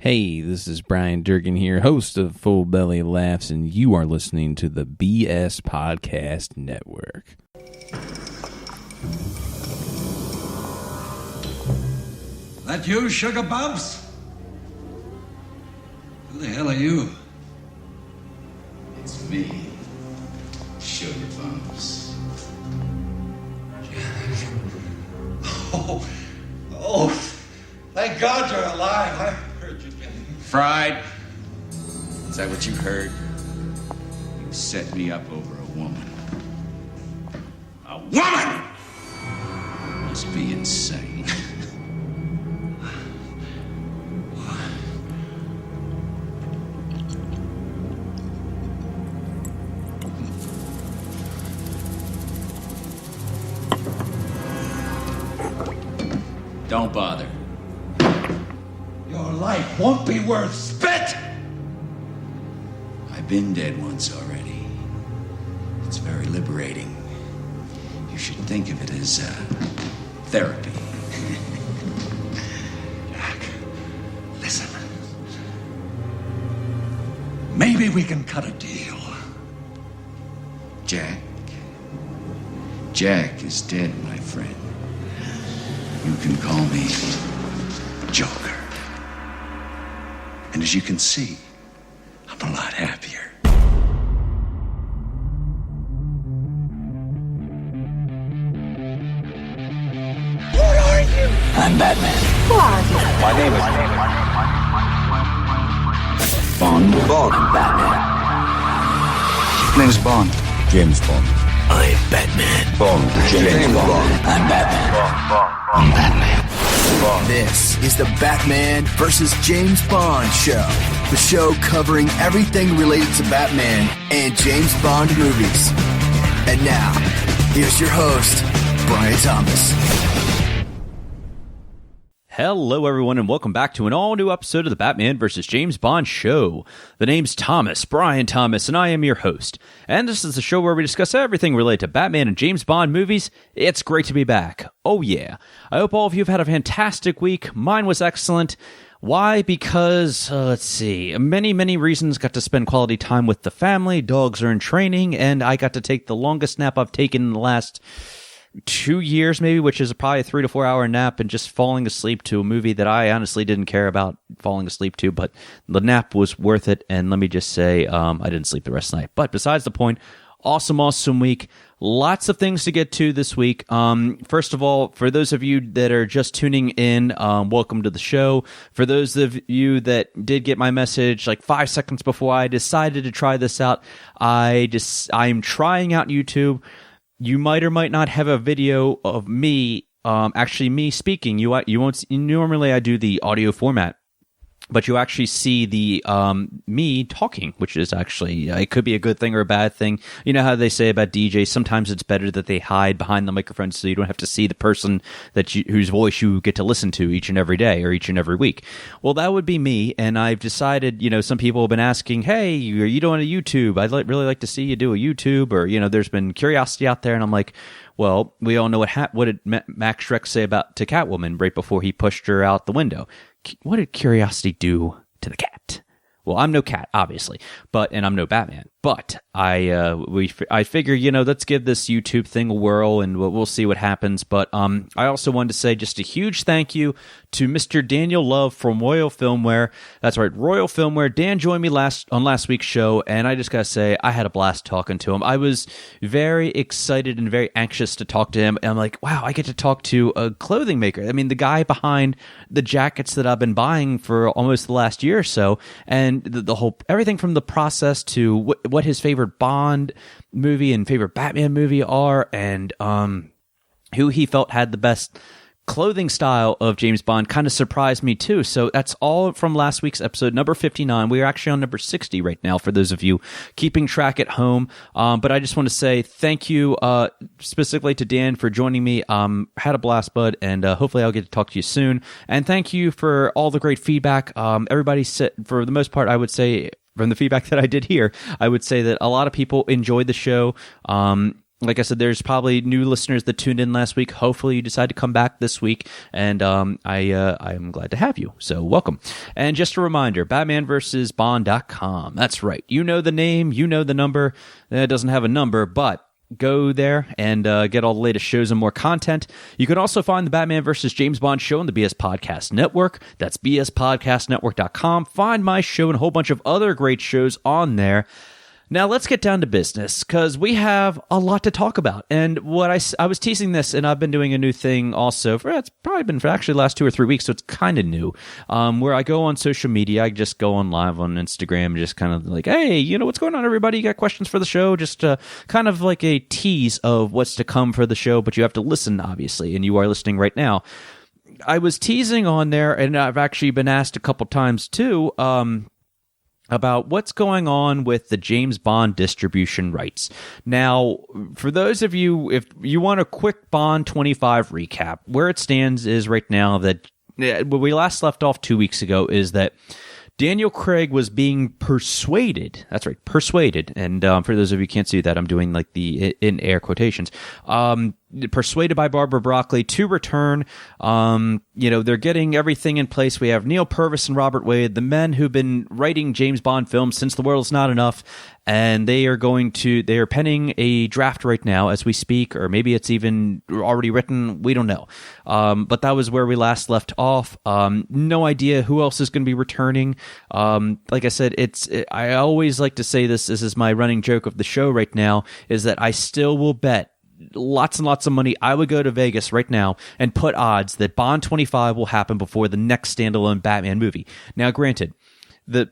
Hey, this is Brian Durkin here, host of Full Belly Laughs, and you are listening to the BS Podcast Network. That you, Sugar Bumps? Who the hell are you? It's me, Sugar Bumps. Oh, thank God you're alive. I heard you'd been Fried? Is that what you heard? You set me up over a woman. A woman! You must be insane. Don't bother. Your life won't be worth spit! I've been dead once already. It's very liberating. You should think of it as therapy. Jack, listen. Maybe we can cut a deal. Jack? Jack is dead, my friend. You can call me Joker. And as you can see, I'm a lot happier. What are you? I'm Batman. Who are you? My name is Bond. Bond. Batman. Name's Bond. James Bond. I'm Batman. Bond. James Bond. I'm Batman. Bond. I'm Batman. This is the Batman vs. James Bond show. The show covering everything related to Batman and James Bond movies. And now, here's your host, Brian Thomas. Hello, everyone, and welcome back to an all-new episode of the Batman vs. James Bond show. The name's Thomas, Brian Thomas, and I am your host. And this is the show where we discuss everything related to Batman and James Bond movies. It's great to be back. Oh, yeah. I hope all of you have had a fantastic week. Mine was excellent. Why? Because, let's see, many reasons. Got to spend quality time with the family, dogs are in training, and I got to take the longest nap I've taken in the last 2 years maybe, which is probably a 3 to 4 hour nap, and just falling asleep to a movie that I honestly didn't care about falling asleep to, but the nap was worth it. And let me just say, I didn't sleep the rest of the night. But besides the point, awesome week. Lots of things to get to this week. First of all, for those of you that are just tuning in, welcome to the show. For those of you that did get my message like 5 seconds before I decided to try this out, I'm trying out YouTube. You might or might not have a video of me, actually me speaking. You won't. Normally, I do the audio format, but you actually see the me talking, which is actually it could be a good thing or a bad thing. You know how they say about DJs, sometimes it's better that they hide behind the microphone so you don't have to see the person whose voice you get to listen to each and every day or each and every week. Well, that would be me, and I've decided. Some people have been asking, "Hey, are you doing a YouTube? I'd really like to see you do a YouTube," or there's been curiosity out there, and I'm like, well, we all know what did Max Schreck say to Catwoman right before he pushed her out the window. What did curiosity do to the cat? Well, I'm no cat, obviously, and I'm no Batman. But I figure, let's give this YouTube thing a whirl, and we'll see what happens. But I also wanted to say just a huge thank you to Mr. Daniel Love from Royal Filmware. That's right, Royal Filmware. Dan joined me on last week's show, and I just gotta say, I had a blast talking to him. I was very excited and very anxious to talk to him. And I'm like, wow, I get to talk to a clothing maker. I mean, the guy behind the jackets that I've been buying for almost the last year or so, and the whole everything from the process to what his favorite Bond movie and favorite Batman movie are, and who he felt had the best clothing style of James Bond kind of surprised me too. So that's all from last week's episode, number 59. We are actually on number 60 right now for those of you keeping track at home. But I just want to say thank you specifically to Dan for joining me. Had a blast, bud, and hopefully I'll get to talk to you soon. And thank you for all the great feedback. Everybody said, for the most part, I would say, from the feedback that I did hear, I would say that a lot of people enjoyed the show. like I said, there's probably new listeners that tuned in last week. Hopefully you decide to come back this week, and I am glad to have you. So welcome. And just a reminder, BatmanVersusBond.com. That's right. You know the name, you know the number. It doesn't have a number, but go there and get all the latest shows and more content. You can also find the Batman vs. James Bond show on the BS Podcast Network. That's bspodcastnetwork.com. Find my show and a whole bunch of other great shows on there. Now, let's get down to business, because we have a lot to talk about. And what I was teasing this, and I've been doing a new thing also. It's probably been for actually the last 2 or 3 weeks, so it's kind of new, where I go on social media. I just go on live on Instagram and just kind of like, hey, you know, what's going on, everybody? You got questions for the show? Just kind of like a tease of what's to come for the show, but you have to listen, obviously, and you are listening right now. I was teasing on there, and I've actually been asked a couple times, too, about what's going on with the James Bond distribution rights. Now, for those of you, if you want a quick Bond 25 recap, where it stands is right now that when we last left off 2 weeks ago is that Daniel Craig was being persuaded. That's right, persuaded. And for those of you who can't see that, I'm doing like the in air quotations. Persuaded by Barbara Broccoli to return. They're getting everything in place. We have Neil Purvis and Robert Wade, the men who've been writing James Bond films since The World Is Not Enough, and they are penning a draft right now as we speak, or maybe it's even already written. We don't know. But that was where we last left off. No idea who else is going to be returning. Like I said, I always like to say this is my running joke of the show right now, is that I still will bet lots and lots of money. I would go to Vegas right now and put odds that Bond 25 will happen before the next standalone Batman movie. Now, granted,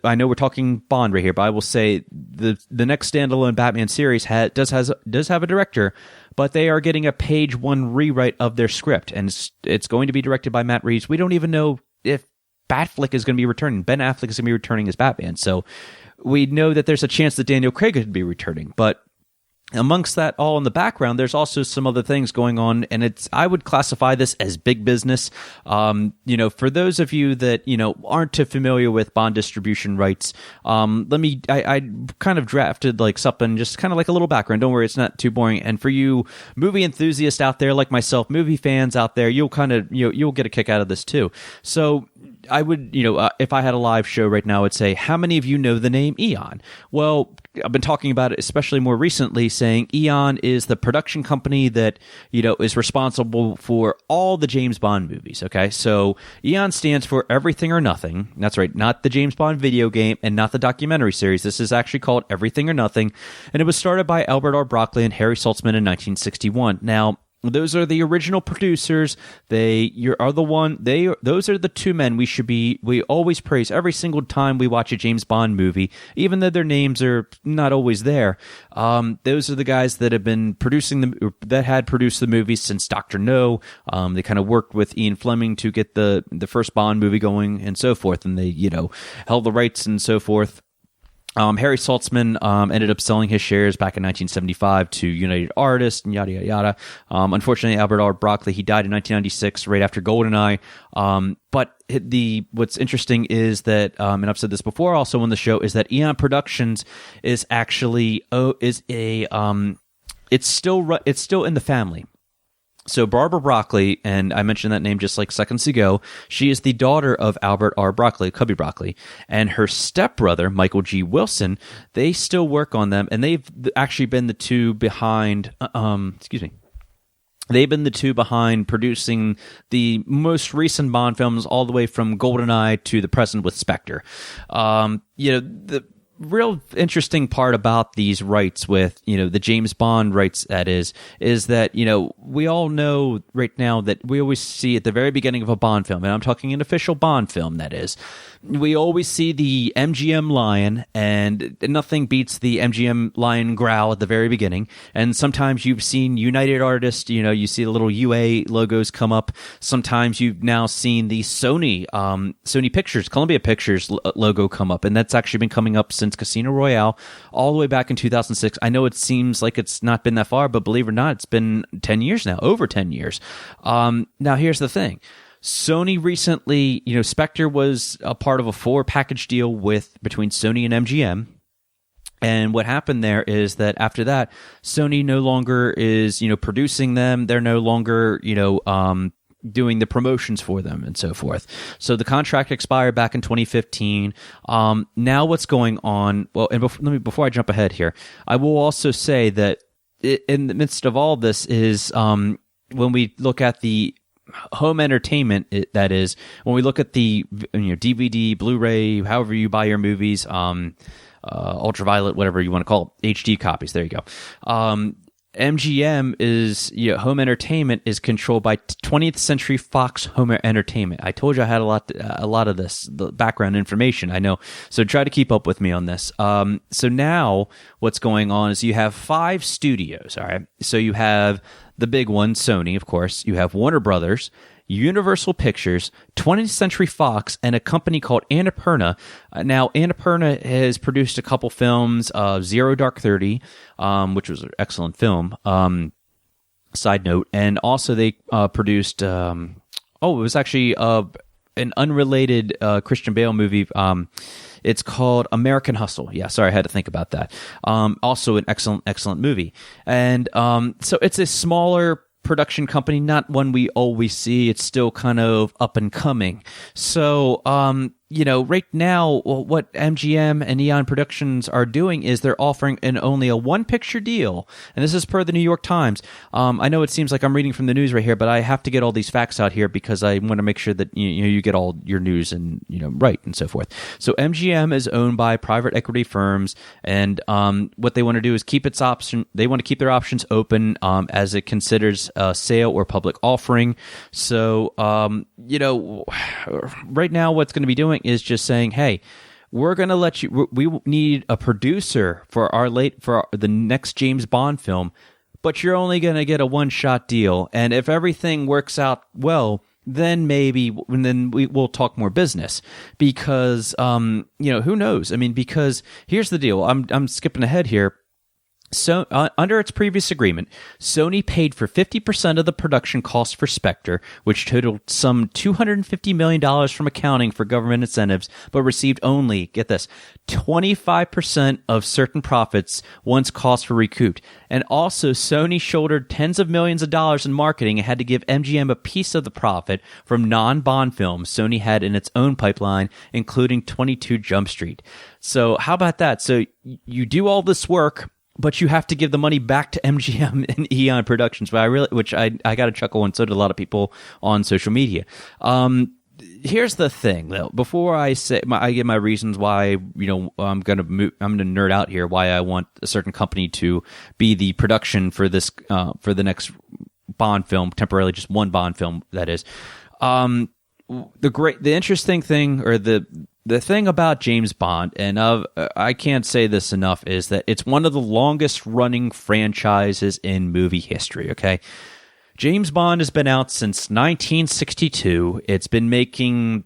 I know we're talking Bond right here, but I will say the next standalone Batman series does have a director, but they are getting a page one rewrite of their script, and it's going to be directed by Matt Reeves. We don't even know if Batfleck is going to be returning. Ben Affleck is going to be returning as Batman, so we know that there's a chance that Daniel Craig could be returning, but amongst that all in the background, there's also some other things going on, and I would classify this as big business. For those of you that, aren't too familiar with Bond distribution rights, I kind of drafted like something, just kind of like a little background. Don't worry, it's not too boring. And for you movie enthusiasts out there like myself, movie fans out there, you'll get a kick out of this too. So I would, if I had a live show right now, I'd say, how many of you know the name Eon? Well, I've been talking about it, especially more recently, saying Eon is the production company that, is responsible for all the James Bond movies, okay? So Eon stands for Everything or Nothing. That's right, not the James Bond video game and not the documentary series. This is actually called Everything or Nothing, and it was started by Albert R. Broccoli and Harry Saltzman in 1961. Now, those are the original producers. Those are the two men we always praise every single time we watch a James Bond movie, even though their names are not always there. Those are the guys that have been that had produced the movies since Dr. No. They kind of worked with Ian Fleming to get the first Bond movie going and so forth, and they, held the rights and so forth. Harry Saltzman ended up selling his shares back in 1975 to United Artists and yada, yada, yada. Unfortunately, Albert R. Broccoli, he died in 1996, right after GoldenEye. But what's interesting is that, and I've said this before also on the show, is that Eon Productions is actually, it's still in the family. So Barbara Broccoli, and I mentioned that name just like seconds ago, she is the daughter of Albert R. Broccoli, Cubby Broccoli, and her stepbrother, Michael G. Wilson, they still work on them, and they've actually been the two behind, They've been the two behind producing the most recent Bond films all the way from GoldenEye to the present with Spectre. The real interesting part about these rights with, the James Bond rights, that is that, we all know right now that we always see at the very beginning of a Bond film, and I'm talking an official Bond film, that is, we always see the MGM lion, and nothing beats the MGM lion growl at the very beginning. And sometimes you've seen United Artists, you see the little UA logos come up. Sometimes you've now seen the Sony Pictures, Columbia Pictures logo come up, and that's actually been coming up since Casino Royale, all the way back in 2006. I know it seems like it's not been that far, but believe it or not, it's been 10 years now, over 10 years. Now, here's the thing. Sony recently, Spectre was a part of a 4-package deal between Sony and MGM. And what happened there is that after that, Sony no longer is, producing them. They're no longer, doing the promotions for them and so forth. So the contract expired back in 2015. Now what's going on? Well, and before I jump ahead here, I will also say that in the midst of all this is when we look at the home entertainment, that is, when we look at the DVD, Blu-ray, however you buy your movies, ultraviolet, whatever you want to call it, HD copies. There you go. MGM is home entertainment is controlled by 20th Century Fox Home Entertainment. I told you I had a lot of the background information. I know, so try to keep up with me on this. So now what's going on is you have 5 studios. All right, so you have the big one, Sony, of course. You have Warner Brothers, Universal Pictures, 20th Century Fox, and a company called Annapurna. Now, Annapurna has produced a couple films, Zero Dark 30, which was an excellent film, side note, and also they produced, it was actually an unrelated Christian Bale movie. It's called American Hustle. Yeah, sorry, I had to think about that. Also an excellent movie. And so it's a smaller production company, not one we always see. It's still kind of up and coming. So, right now, what MGM and Eon Productions are doing is they're offering only a one-picture deal, and this is per the New York Times. I know it seems like I'm reading from the news right here, but I have to get all these facts out here because I want to make sure that you get all your news and right and so forth. So MGM is owned by private equity firms, and what they want to do is keep its option. They want to keep their options open as it considers a sale or public offering. So right now, what's going to be doing is just saying, hey, we're going to let you, we need a producer for the next James Bond film, but you're only going to get a one-shot deal. And if everything works out well, then we'll talk more business because, who knows? I mean, because here's the deal. I'm skipping ahead here. So, under its previous agreement, Sony paid for 50% of the production costs for Spectre, which totaled some $250 million from accounting for government incentives, but received only, get this, 25% of certain profits once costs were recouped. And also, Sony shouldered tens of millions of dollars in marketing and had to give MGM a piece of the profit from non-Bond films Sony had in its own pipeline, including 22 Jump Street. So, how about that? So, you do all this work, but you have to give the money back to MGM and Eon Productions, which I got a chuckle, and so did a lot of people on social media. Here's the thing, though. Before I give my reasons why, I'm gonna nerd out here. Why I want a certain company to be the production for this for the next Bond film, temporarily just one Bond film. That is, the interesting thing, or the thing about James Bond, and I can't say this enough, is that it's one of the longest running franchises in movie history, okay? James Bond has been out since 1962. It's been making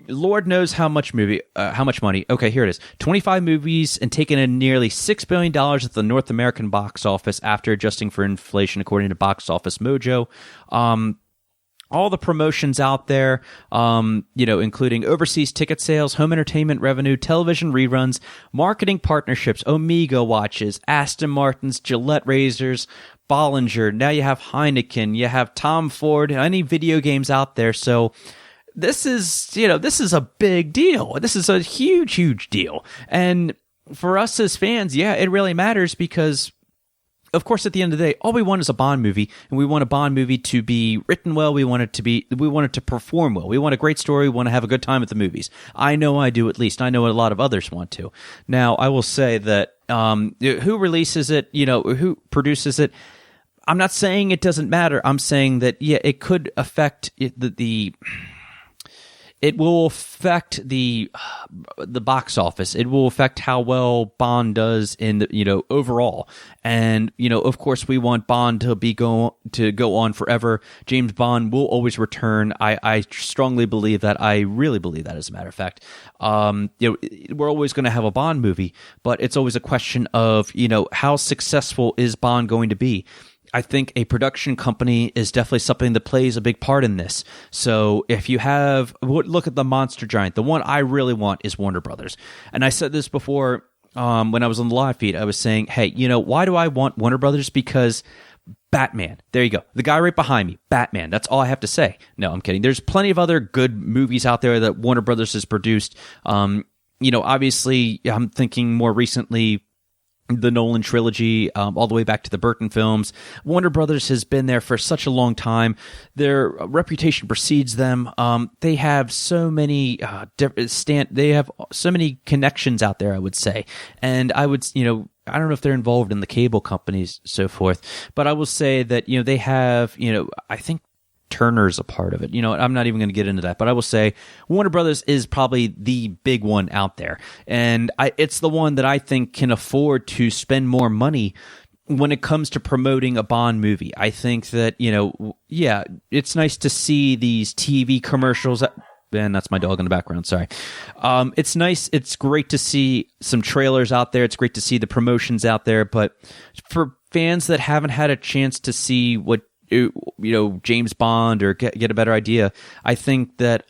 Lord knows how much money. Okay, here it is. 25 movies and taken in nearly $6 billion at the North American box office after adjusting for inflation, according to Box Office Mojo. All the promotions out there, including overseas ticket sales, home entertainment revenue, television reruns, marketing partnerships, Omega watches, Aston Martins, Gillette razors, Bollinger. Now you have Heineken, you have Tom Ford, any video games out there. So this is a big deal. This is a huge, huge deal. And for us as fans, yeah, it really matters because, of course, at the end of the day, all we want is a Bond movie, and we want a Bond movie to be written well. We want it to perform well. We want a great story. We want to have a good time at the movies. I know I do, at least. I know a lot of others want to. Now, I will say that who releases it, who produces it, I'm not saying it doesn't matter. I'm saying that, yeah, it could affect it will affect the box office. It will affect how well Bond does in the, overall. And, of course, we want Bond to go on forever. James Bond will always return. I strongly believe that. I really believe that, as a matter of fact. We're always going to have a Bond movie, but it's always a question of, how successful is Bond going to be? I think a production company is definitely something that plays a big part in this. So if you look at the monster giant, the one I really want is Warner Brothers. And I said this before, when I was on the live feed, I was saying, hey, why do I want Warner Brothers? Because Batman. There you go. The guy right behind me, Batman. That's all I have to say. No, I'm kidding. There's plenty of other good movies out there that Warner Brothers has produced. Obviously, I'm thinking more recently, the Nolan trilogy, all the way back to the Burton films. Warner Brothers has been there for such a long time. Their reputation precedes them. They have so many they have so many connections out there, I would say. And I would, I don't know if they're involved in the cable companies, so forth, but I will say that, they have, I think Turner's a part of it. I'm not even going to get into that, but I will say Warner Brothers is probably the big one out there. And it's the one that I think can afford to spend more money when it comes to promoting a Bond movie. I think that, it's nice to see these TV commercials. And that's my dog in the background. Sorry. It's nice. It's great to see some trailers out there. It's great to see the promotions out there. But for fans that haven't had a chance to see what, James Bond or get a better idea, I think that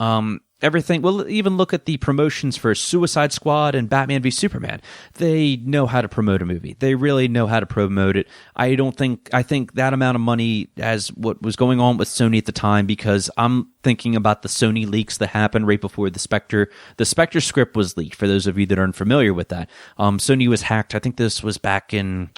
everything, well, even look at the promotions for Suicide Squad and Batman v Superman. They know how to promote a movie. They really know how to promote it. I think that amount of money, as what was going on with Sony at the time, because I'm thinking about the Sony leaks that happened right before the Spectre script was leaked. For those of you that aren't familiar with that, Sony was hacked. I think this was back in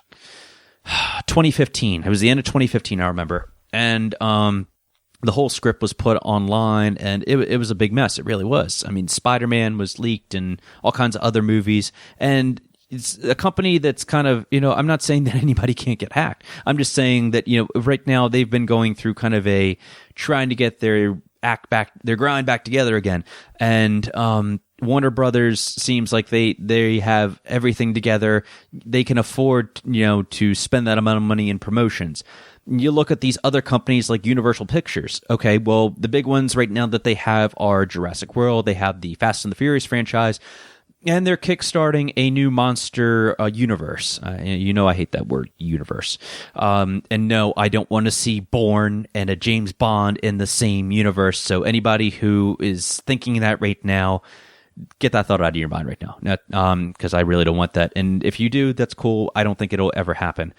2015. It was the end of 2015, I remember. And the whole script was put online, and it was a big mess. It really was. I mean, Spider-Man was leaked and all kinds of other movies. And it's a company that's kind of, I'm not saying that anybody can't get hacked. I'm just saying that, right now they've been going through kind of a trying to get their grind back together again. And Warner Brothers seems like they have everything together. They can afford, to spend that amount of money in promotions. You look at these other companies like Universal Pictures. Okay, well, the big ones right now that they have are Jurassic World. They have the Fast and the Furious franchise, and they're kickstarting a new monster universe. I hate that word, universe. And no, I don't want to see Bourne and a James Bond in the same universe. So anybody who is thinking that right now, get that thought out of your mind right now. Because I really don't want that. And if you do, that's cool. I don't think it'll ever happen.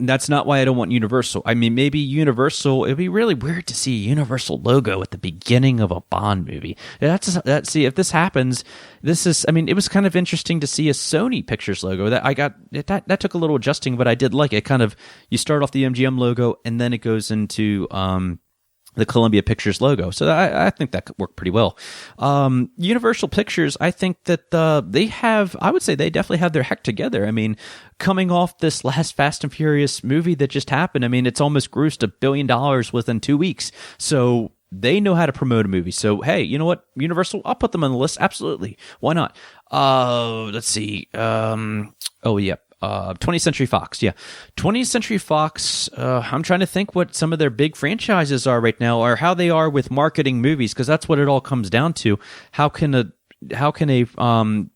That's not why I don't want Universal. I mean, maybe Universal, it'd be really weird to see a Universal logo at the beginning of a Bond movie. See, if this happens, it was kind of interesting to see a Sony Pictures logo. That took a little adjusting, but I did like it. Kind of, you start off the MGM logo, and then it goes into the Columbia Pictures logo. So I think that could work pretty well. Universal Pictures, I think that I would say they definitely have their heck together. I mean, coming off this last Fast and Furious movie that just happened, it's almost grossed $1 billion within 2 weeks. So they know how to promote a movie. So, hey, you know what? Universal, I'll put them on the list. Absolutely. Why not? Let's see. 20th Century Fox, yeah. 20th Century Fox, I'm trying to think what some of their big franchises are right now, or how they are with marketing movies, because that's what it all comes down to. How can a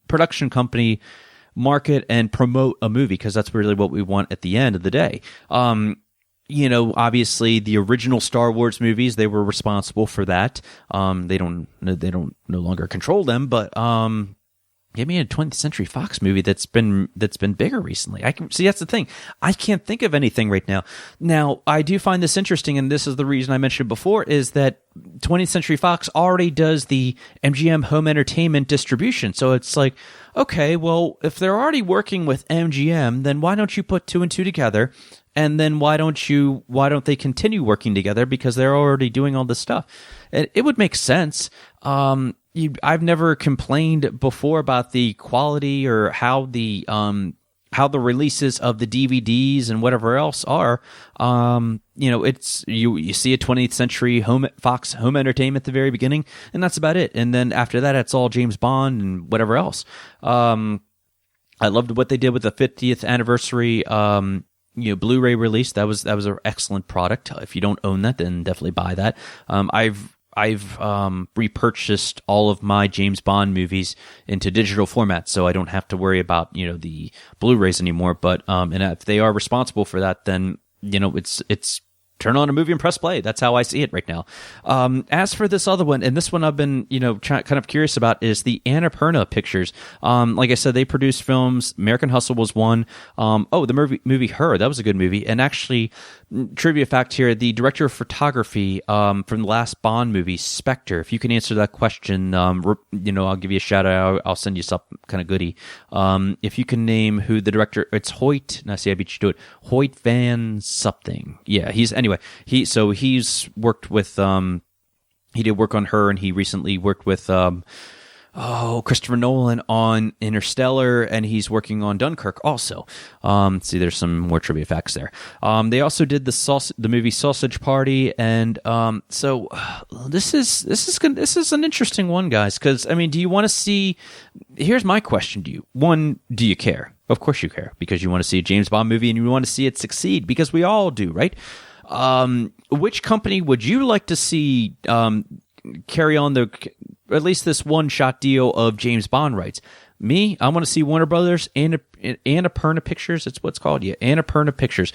production company market and promote a movie? Because that's really what we want at the end of the day. Obviously the original Star Wars movies, they were responsible for that. They don't no longer control them, but give me a 20th Century Fox movie that's been bigger recently. That's the thing. I can't think of anything right now. Now, I do find this interesting, and this is the reason I mentioned before, is that 20th Century Fox already does the MGM home entertainment distribution. So it's like, okay, well, if they're already working with MGM, then why don't you put two and two together? And then why don't they continue working together, because they're already doing all this stuff? It would make sense. I've never complained before about the quality or how the releases of the DVDs and whatever else are. It's you see a 20th Century Fox home entertainment at the very beginning, and that's about it. And then after that, it's all James Bond and whatever else. I loved what they did with the 50th anniversary Blu-ray release. That was an excellent product. If you don't own that, then definitely buy that. I've repurchased all of my James Bond movies into digital format, so I don't have to worry about the Blu-rays anymore. But and if they are responsible for that, then it's turn on a movie and press play. That's how I see it right now. As for this other one, and this one I've been, kind of curious about, is the Annapurna Pictures. Like I said, they produce films. American Hustle was one. The movie Her, that was a good movie. And actually, trivia fact here, the director of photography from the last Bond movie, Spectre. If you can answer that question, I'll give you a shout out. I'll send you some kind of goodie. If you can name who the director, it's Hoyt. I see I beat you to it. Hoyt Van something. Yeah, he's worked with he did work on Her, and he recently worked with Christopher Nolan on Interstellar, and he's working on Dunkirk also. See, there's some more trivia facts there. They also did the movie Sausage Party, and so this is an interesting one, guys. Because do you want to see? Here's my question to you: one, do you care? Of course you care, because you want to see a James Bond movie and you want to see it succeed, because we all do, right? Which company would you like to see carry on at least this one-shot deal of James Bond rights? Me, I want to see Warner Brothers and Annapurna Pictures. It's what's called, Annapurna Pictures.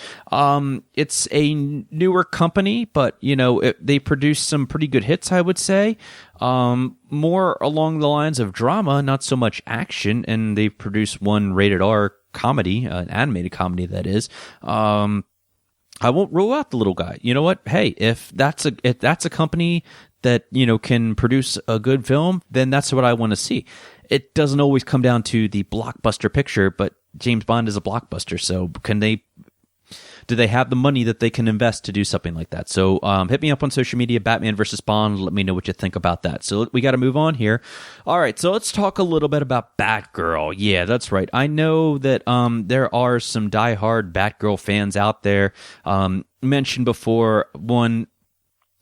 It's a newer company, but they produce some pretty good hits, I would say. More along the lines of drama, not so much action. And they've produced one rated R comedy, an animated comedy that is. I won't rule out the little guy. You know what? Hey, if that's a company that can produce a good film, then that's what I want to see. It doesn't always come down to the blockbuster picture, but James Bond is a blockbuster. So do they have the money that they can invest to do something like that? So hit me up on social media, Batman vs. Bond. Let me know what you think about that. So we got to move on here. All right, so let's talk a little bit about Batgirl. Yeah, that's right. I know that there are some diehard Batgirl fans out there. Mentioned before, one,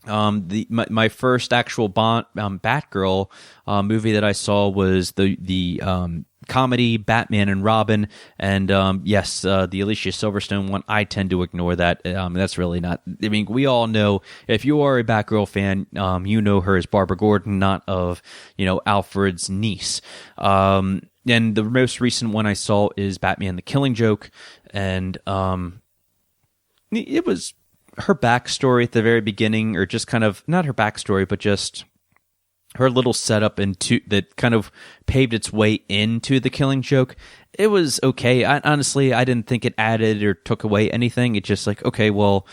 my first actual Batgirl movie that I saw was the comedy Batman and Robin, and yes, the Alicia Silverstone one, I tend to ignore that. That's really not, we all know, if you are a Batgirl fan, you know her as Barbara Gordon, not of Alfred's niece. And the most recent one I saw is Batman the Killing Joke, and it was her backstory at the very beginning, or just kind of not her backstory, but just her little setup that kind of paved its way into the Killing Joke. It was okay. Honestly, I didn't think it added or took away anything. It's just like, okay, well,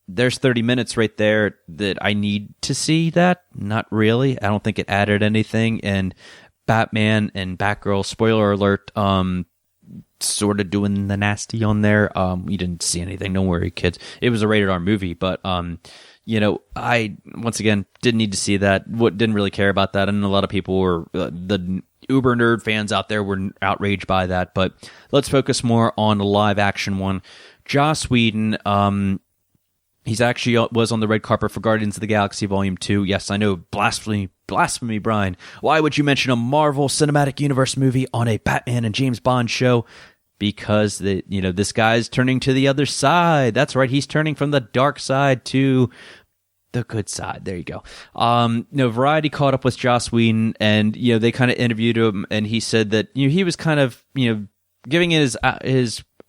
there's 30 minutes right there that I need to see that. Not really. I don't think it added anything. And Batman and Batgirl, spoiler alert, sort of doing the nasty on there. You didn't see anything. Don't worry, kids. It was a rated R movie, but I once again didn't need to see that. Didn't really care about that, and a lot of people were the uber nerd fans out there were outraged by that. But let's focus more on the live action one. Joss Whedon. He's actually was on the red carpet for Guardians of the Galaxy Volume 2. Yes, I know, blasphemy, Brian. Why would you mention a Marvel Cinematic Universe movie on a Batman and James Bond show? Because this guy's turning to the other side. That's right, he's turning from the dark side to the good side. There you go. Variety caught up with Joss Whedon, and they kind of interviewed him, and he said that he was kind of giving his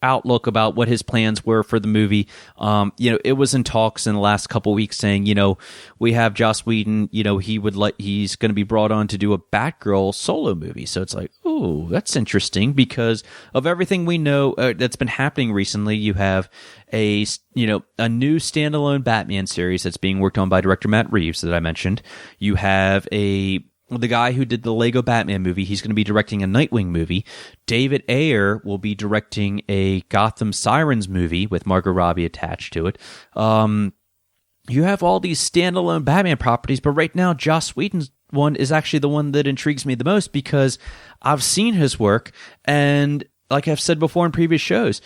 outlook about what his plans were for the movie. It was in talks in the last couple weeks saying, we have Joss Whedon, he's going to be brought on to do a Batgirl solo movie. So it's like, oh, that's interesting, because of everything we know that's been happening recently. You have a new standalone Batman series that's being worked on by director Matt Reeves that I mentioned. You have the guy who did the Lego Batman movie, he's going to be directing a Nightwing movie. David Ayer will be directing a Gotham Sirens movie with Margot Robbie attached to it. You have all these standalone Batman properties, but right now, Joss Whedon's one is actually the one that intrigues me the most, because I've seen his work, and like I've said before in previous shows,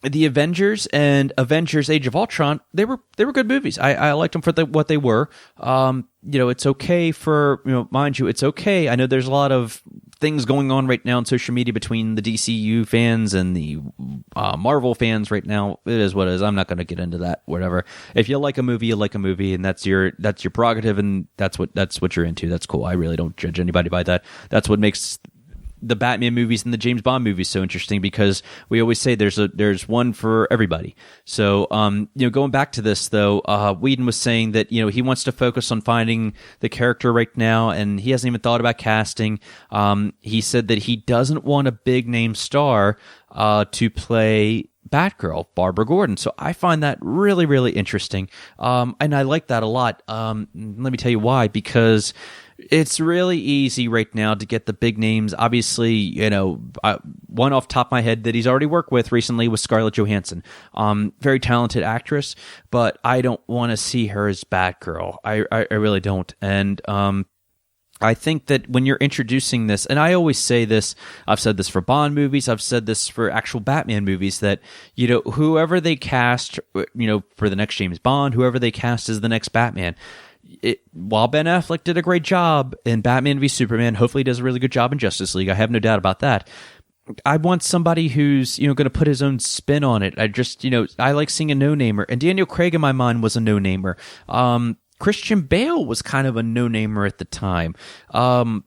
the Avengers and Avengers Age of Ultron, they were good movies. I liked them for what they were. It's okay for, mind you, it's okay. I know there's a lot of things going on right now on social media between the DCU fans and the Marvel fans right now. It is what it is. I'm not going to get into that, whatever. If you like a movie, you like a movie, and that's your prerogative, and that's what you're into. That's cool. I really don't judge anybody by that. That's what makes the Batman movies and the James Bond movies so interesting, because we always say there's one for everybody. So, going back to this though, Whedon was saying that, he wants to focus on finding the character right now, and he hasn't even thought about casting. He said that he doesn't want a big name star to play Batgirl, Barbara Gordon. So I find that really, really interesting. And I like that a lot. Let me tell you why, because it's really easy right now to get the big names. Obviously, one off the top of my head that he's already worked with recently was Scarlett Johansson. Very talented actress, but I don't want to see her as Batgirl. I really don't. And, I think that when you're introducing this, and I always say this, I've said this for Bond movies, I've said this for actual Batman movies, that, whoever they cast, for the next James Bond, whoever they cast as the next Batman, while Ben Affleck did a great job in Batman v Superman, hopefully he does a really good job in Justice League, I have no doubt about that. I want somebody who's, going to put his own spin on it. I like seeing a no-namer, and Daniel Craig in my mind was a no-namer. Christian Bale was kind of a no-namer at the time. I'm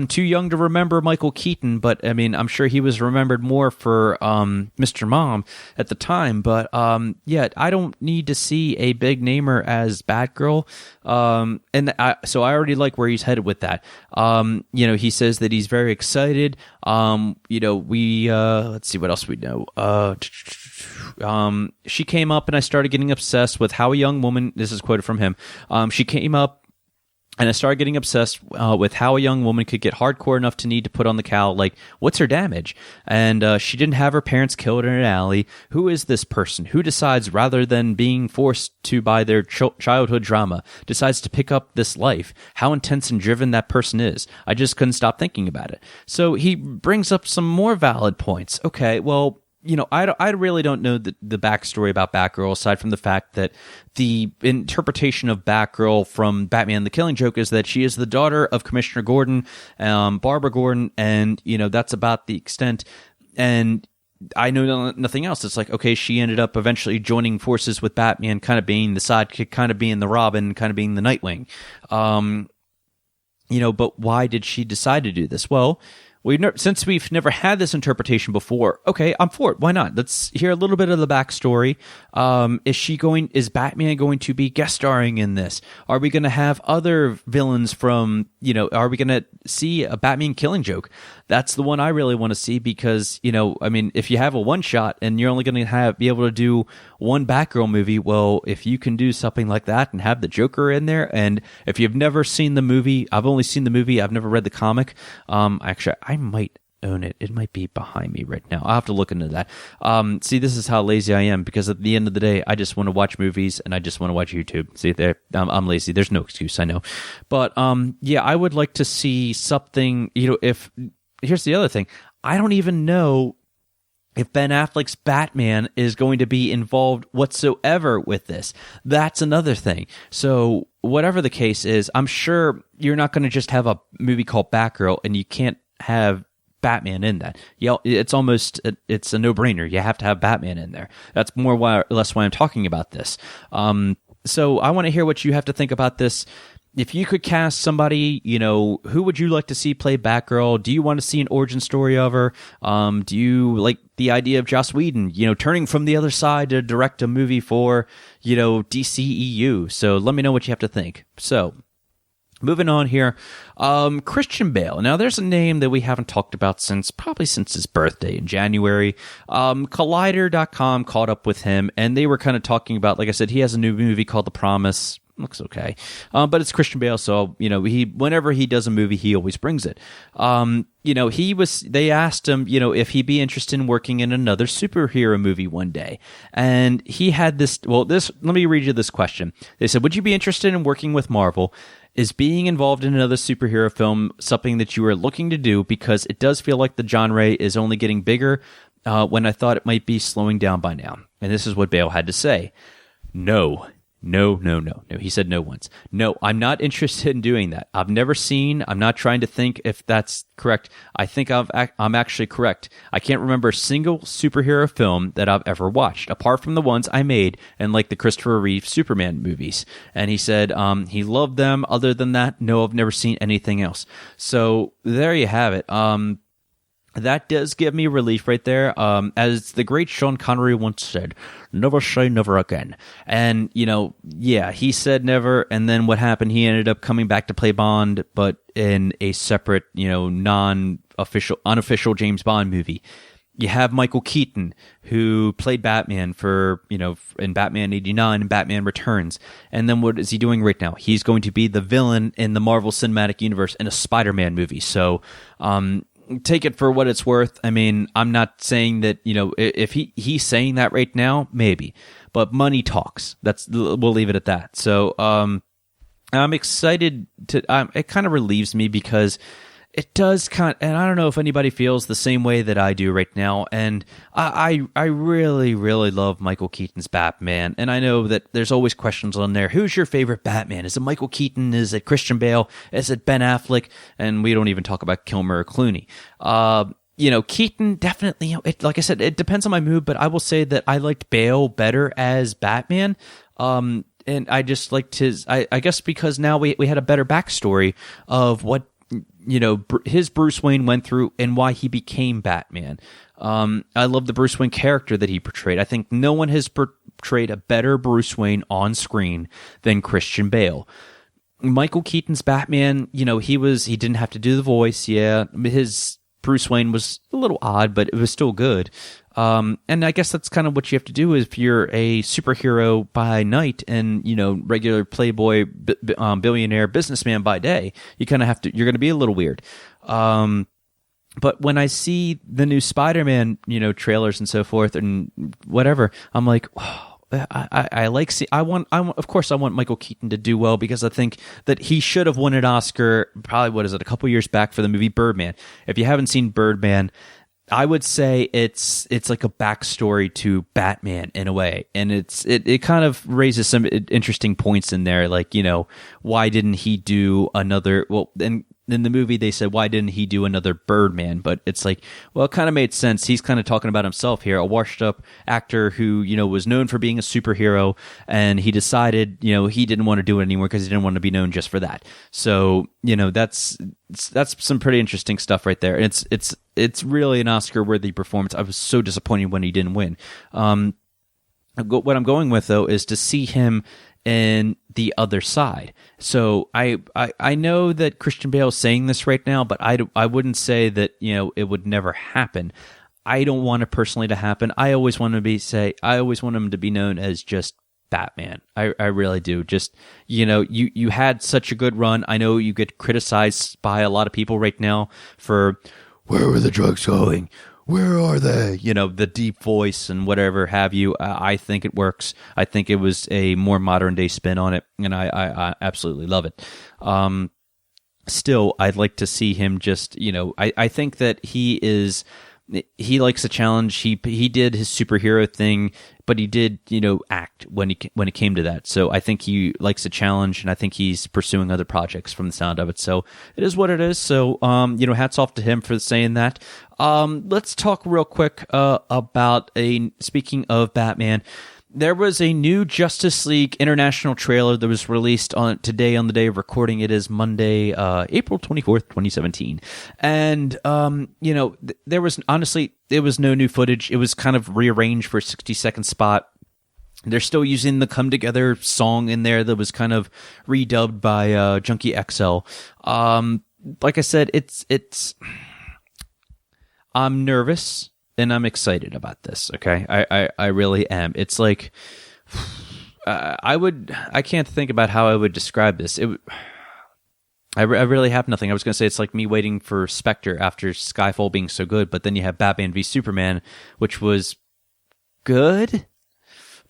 too young to remember Michael Keaton, but I'm sure he was remembered more for Mr. Mom at the time. But I don't need to see a big namer as Batgirl. So I already like where he's headed with that. He says that he's very excited. Let's see what else we know. She came up and I started getting obsessed with how a young woman, this is quoted from him, she came up and I started getting obsessed with how a young woman could get hardcore enough to need to put on the cowl, like, what's her damage? And she didn't have her parents killed in an alley. Who is this person? Who decides, rather than being forced to by their childhood drama, decides to pick up this life? How intense and driven that person is. I just couldn't stop thinking about it. So he brings up some more valid points. Okay, well, I really don't know the backstory about Batgirl, aside from the fact that the interpretation of Batgirl from Batman the Killing Joke is that she is the daughter of Commissioner Gordon, Barbara Gordon, and, that's about the extent. And I know nothing else. It's like, okay, she ended up eventually joining forces with Batman, kind of being the sidekick, kind of being the Robin, kind of being the Nightwing. But why did she decide to do this? Well, since we've never had this interpretation before, okay, I'm for it. Why not? Let's hear a little bit of the backstory. Is Batman going to be guest starring in this? Are we going to have other villains from, are we going to see a Batman Killing Joke? That's the one I really want to see, because, if you have a one shot and you're only going to be able to do one Batgirl movie, well, if you can do something like that and have the Joker in there, and if you've never seen the movie, I've only seen the movie, I've never read the comic. Actually, I might own it. It might be behind me right now. I'll have to look into that. See, this is how lazy I am, because at the end of the day, I just want to watch movies and I just want to watch YouTube. See, there, I'm lazy. There's no excuse, I know. But I would like to see something, here's the other thing. I don't even know if Ben Affleck's Batman is going to be involved whatsoever with this. That's another thing. So whatever the case is, I'm sure you're not going to just have a movie called Batgirl and you can't have Batman in that. It's a no-brainer. You have to have Batman in there. That's more or less why I'm talking about this. So I want to hear what you have to think about this. If you could cast somebody, who would you like to see play Batgirl? Do you want to see an origin story of her? Do you like the idea of Joss Whedon, turning from the other side to direct a movie for, DCEU? So let me know what you have to think. So moving on here, Christian Bale. Now, there's a name that we haven't talked about since his birthday in January. Collider.com caught up with him, and they were kind of talking about, like I said, he has a new movie called The Promise. Looks okay, but it's Christian Bale, so whenever he does a movie, he always brings it. They asked him, if he'd be interested in working in another superhero movie one day, and he had this. Let me read you this question. They said, "Would you be interested in working with Marvel? Is being involved in another superhero film something that you are looking to do? Because it does feel like the genre is only getting bigger, when I thought it might be slowing down by now." And this is what Bale had to say: No. He said no once. No, I'm not interested in doing that. I'm not trying to think if that's correct. I think I'm actually correct. I can't remember a single superhero film that I've ever watched, apart from the ones I made and like the Christopher Reeve Superman movies. And he said he loved them. Other than that, no, I've never seen anything else. So there you have it. that does give me relief right there. As the great Sean Connery once said, never say never again. And, he said never. And then what happened? He ended up coming back to play Bond, but in a separate, unofficial James Bond movie. You have Michael Keaton, who played Batman in Batman 89 and Batman Returns. And then what is he doing right now? He's going to be the villain in the Marvel Cinematic Universe in a Spider-Man movie. So, take it for what it's worth. I mean, I'm not saying that, if he's saying that right now, maybe. But money talks. We'll leave it at that. So, I'm excited it kind of relieves me because it does and I don't know if anybody feels the same way that I do right now. And I really, really love Michael Keaton's Batman. And I know that there's always questions on there. Who's your favorite Batman? Is it Michael Keaton? Is it Christian Bale? Is it Ben Affleck? And we don't even talk about Kilmer or Clooney. Keaton definitely, like I said, it depends on my mood, but I will say that I liked Bale better as Batman. And I just liked I guess because now we had a better backstory of what, his Bruce Wayne went through and why he became Batman. I love the Bruce Wayne character that he portrayed. I think no one has portrayed a better Bruce Wayne on screen than Christian Bale. Michael Keaton's Batman, he didn't have to do the voice. Yeah, his Bruce Wayne was a little odd, but it was still good. And I guess that's kind of what you have to do if you're a superhero by night and, regular playboy, billionaire businessman by day. You kind of you're going to be a little weird. But when I see the new Spider-Man, trailers and so forth and whatever, I'm like, wow, of course I want Michael Keaton to do well because I think that he should have won an Oscar probably, a couple years back for the movie Birdman. If you haven't seen Birdman, I would say it's like a backstory to Batman in a way, and it kind of raises some interesting points in there, like why didn't he do another? Well, and in the movie they said why didn't he do another Birdman? But it's like, well, it kind of made sense. He's kind of talking about himself here, a washed up actor who was known for being a superhero, and he decided he didn't want to do it anymore because he didn't want to be known just for that. So that's some pretty interesting stuff right there. And it's really an Oscar-worthy performance. I was so disappointed when he didn't win. What I'm going with, though, is to see him in the other side. So I know that Christian Bale is saying this right now, but I wouldn't say that it would never happen. I don't want it personally to happen. I always want him to be known as just Batman. I really do. Just you had such a good run. I know you get criticized by a lot of people right now for where are the drugs going? Where are they? The deep voice and whatever have you. I think it works. I think it was a more modern day spin on it, and I absolutely love it. Still, I'd like to see him just, I think that he likes a challenge. He did his superhero thing, but he did, act when it came to that. So I think he likes a challenge, and I think he's pursuing other projects from the sound of it. So it is what it is. So, hats off to him for saying that. Let's talk real quick about speaking of Batman. There was a new Justice League International trailer that was released today on the day of recording. It is Monday, April 24th, 2017. And, there was no new footage. It was kind of rearranged for a 60-second spot. They're still using the Come Together song in there that was kind of redubbed by Junkie XL. Like I said, I'm nervous and I'm excited about this. Okay, I really am. It's like I can't think about how I would describe this. I really have nothing. I was going to say it's like me waiting for Spectre after Skyfall being so good, but then you have Batman v Superman, which was good,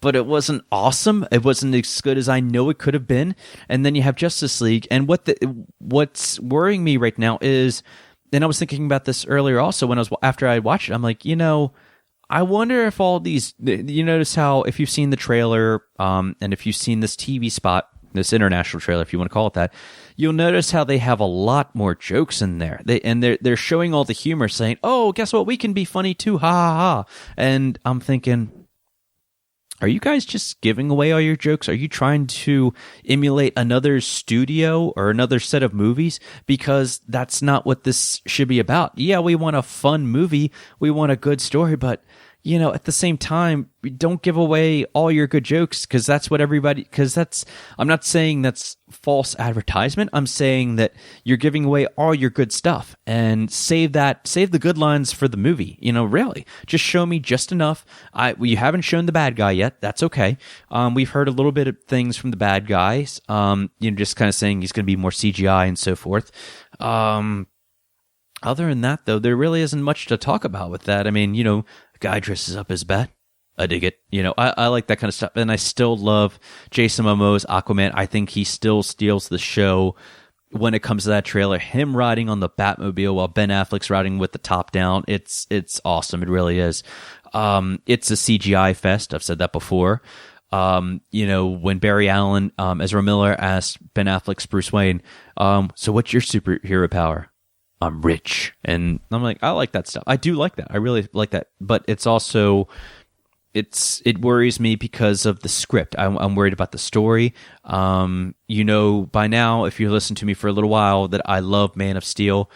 but it wasn't awesome. It wasn't as good as I know it could have been. And then you have Justice League, and what's worrying me right now is, and I was thinking about this earlier also after I watched it, I'm like, I wonder if all these, you notice how if you've seen the trailer, and if you've seen this TV spot, this international trailer, if you want to call it that, you'll notice how they have a lot more jokes in there. They're showing all the humor, saying, "Oh, guess what? We can be funny too, ha ha ha." And I'm thinking, are you guys just giving away all your jokes? Are you trying to emulate another studio or another set of movies? Because that's not what this should be about. Yeah, we want a fun movie. We want a good story, but at the same time, don't give away all your good jokes because I'm not saying that's false advertisement. I'm saying that you're giving away all your good stuff and save the good lines for the movie. Really, just show me just enough. You haven't shown the bad guy yet. That's okay. We've heard a little bit of things from the bad guys. Just kind of saying he's going to be more CGI and so forth. Other than that, though, there really isn't much to talk about with that. I mean, guy dresses up as Bat. I dig it. I like that kind of stuff. And I still love Jason Momoa's Aquaman. I think he still steals the show when it comes to that trailer. Him riding on the Batmobile while Ben Affleck's riding with the top down. It's awesome. It really is. It's a CGI fest. I've said that before. When Barry Allen, Ezra Miller asked Ben Affleck's Bruce Wayne, so what's your superhero power? I'm rich. And I'm like, I like that stuff. I do like that. I really like that. But it's also, it worries me because of the script. I'm worried about the story. By now, if you listen to me for a little while, that I love Man of Steel.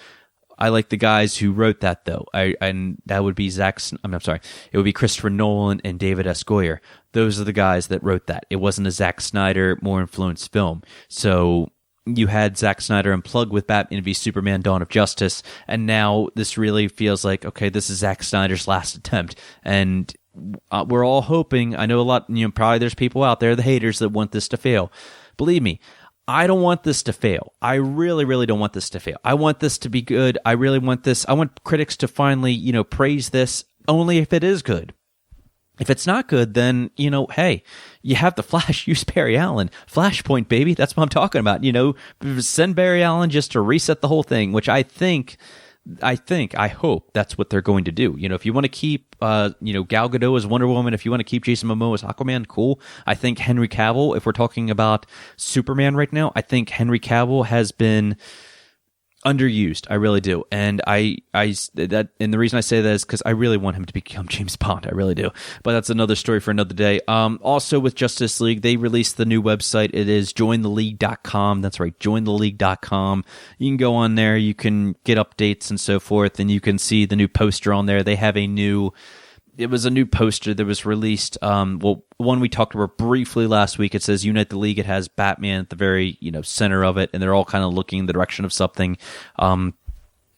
I like the guys who wrote that, though. And that would be it would be Christopher Nolan and David S. Goyer. Those are the guys that wrote that. It wasn't a Zack Snyder, more influenced film. So you had Zack Snyder unplug with Batman v Superman: Dawn of Justice, and now this really feels like, okay, this is Zack Snyder's last attempt, and we're all hoping. I know a lot, probably there's people out there, the haters, that want this to fail. Believe me, I don't want this to fail. I really, really don't want this to fail. I want this to be good. I really want this. I want critics to finally, praise this only if it is good. If it's not good, then, hey, you have the Flash, use Barry Allen. Flashpoint, baby. That's what I'm talking about. Send Barry Allen just to reset the whole thing, which I hope that's what they're going to do. If you want to keep, Gal Gadot as Wonder Woman, if you want to keep Jason Momoa as Aquaman, cool. I think Henry Cavill, if we're talking about Superman right now, I think Henry Cavill has been underused. I really do. And and the reason I say that is because I really want him to become James Bond. I really do. But that's another story for another day. Also with Justice League, they released the new website. It is jointheleague.com. That's right, jointheleague.com. You can go on there, you can get updates and so forth, and you can see the new poster on there. They have a new poster that was released. One we talked about briefly last week. It says Unite the League. It has Batman at the very center of it, and they're all kind of looking in the direction of something.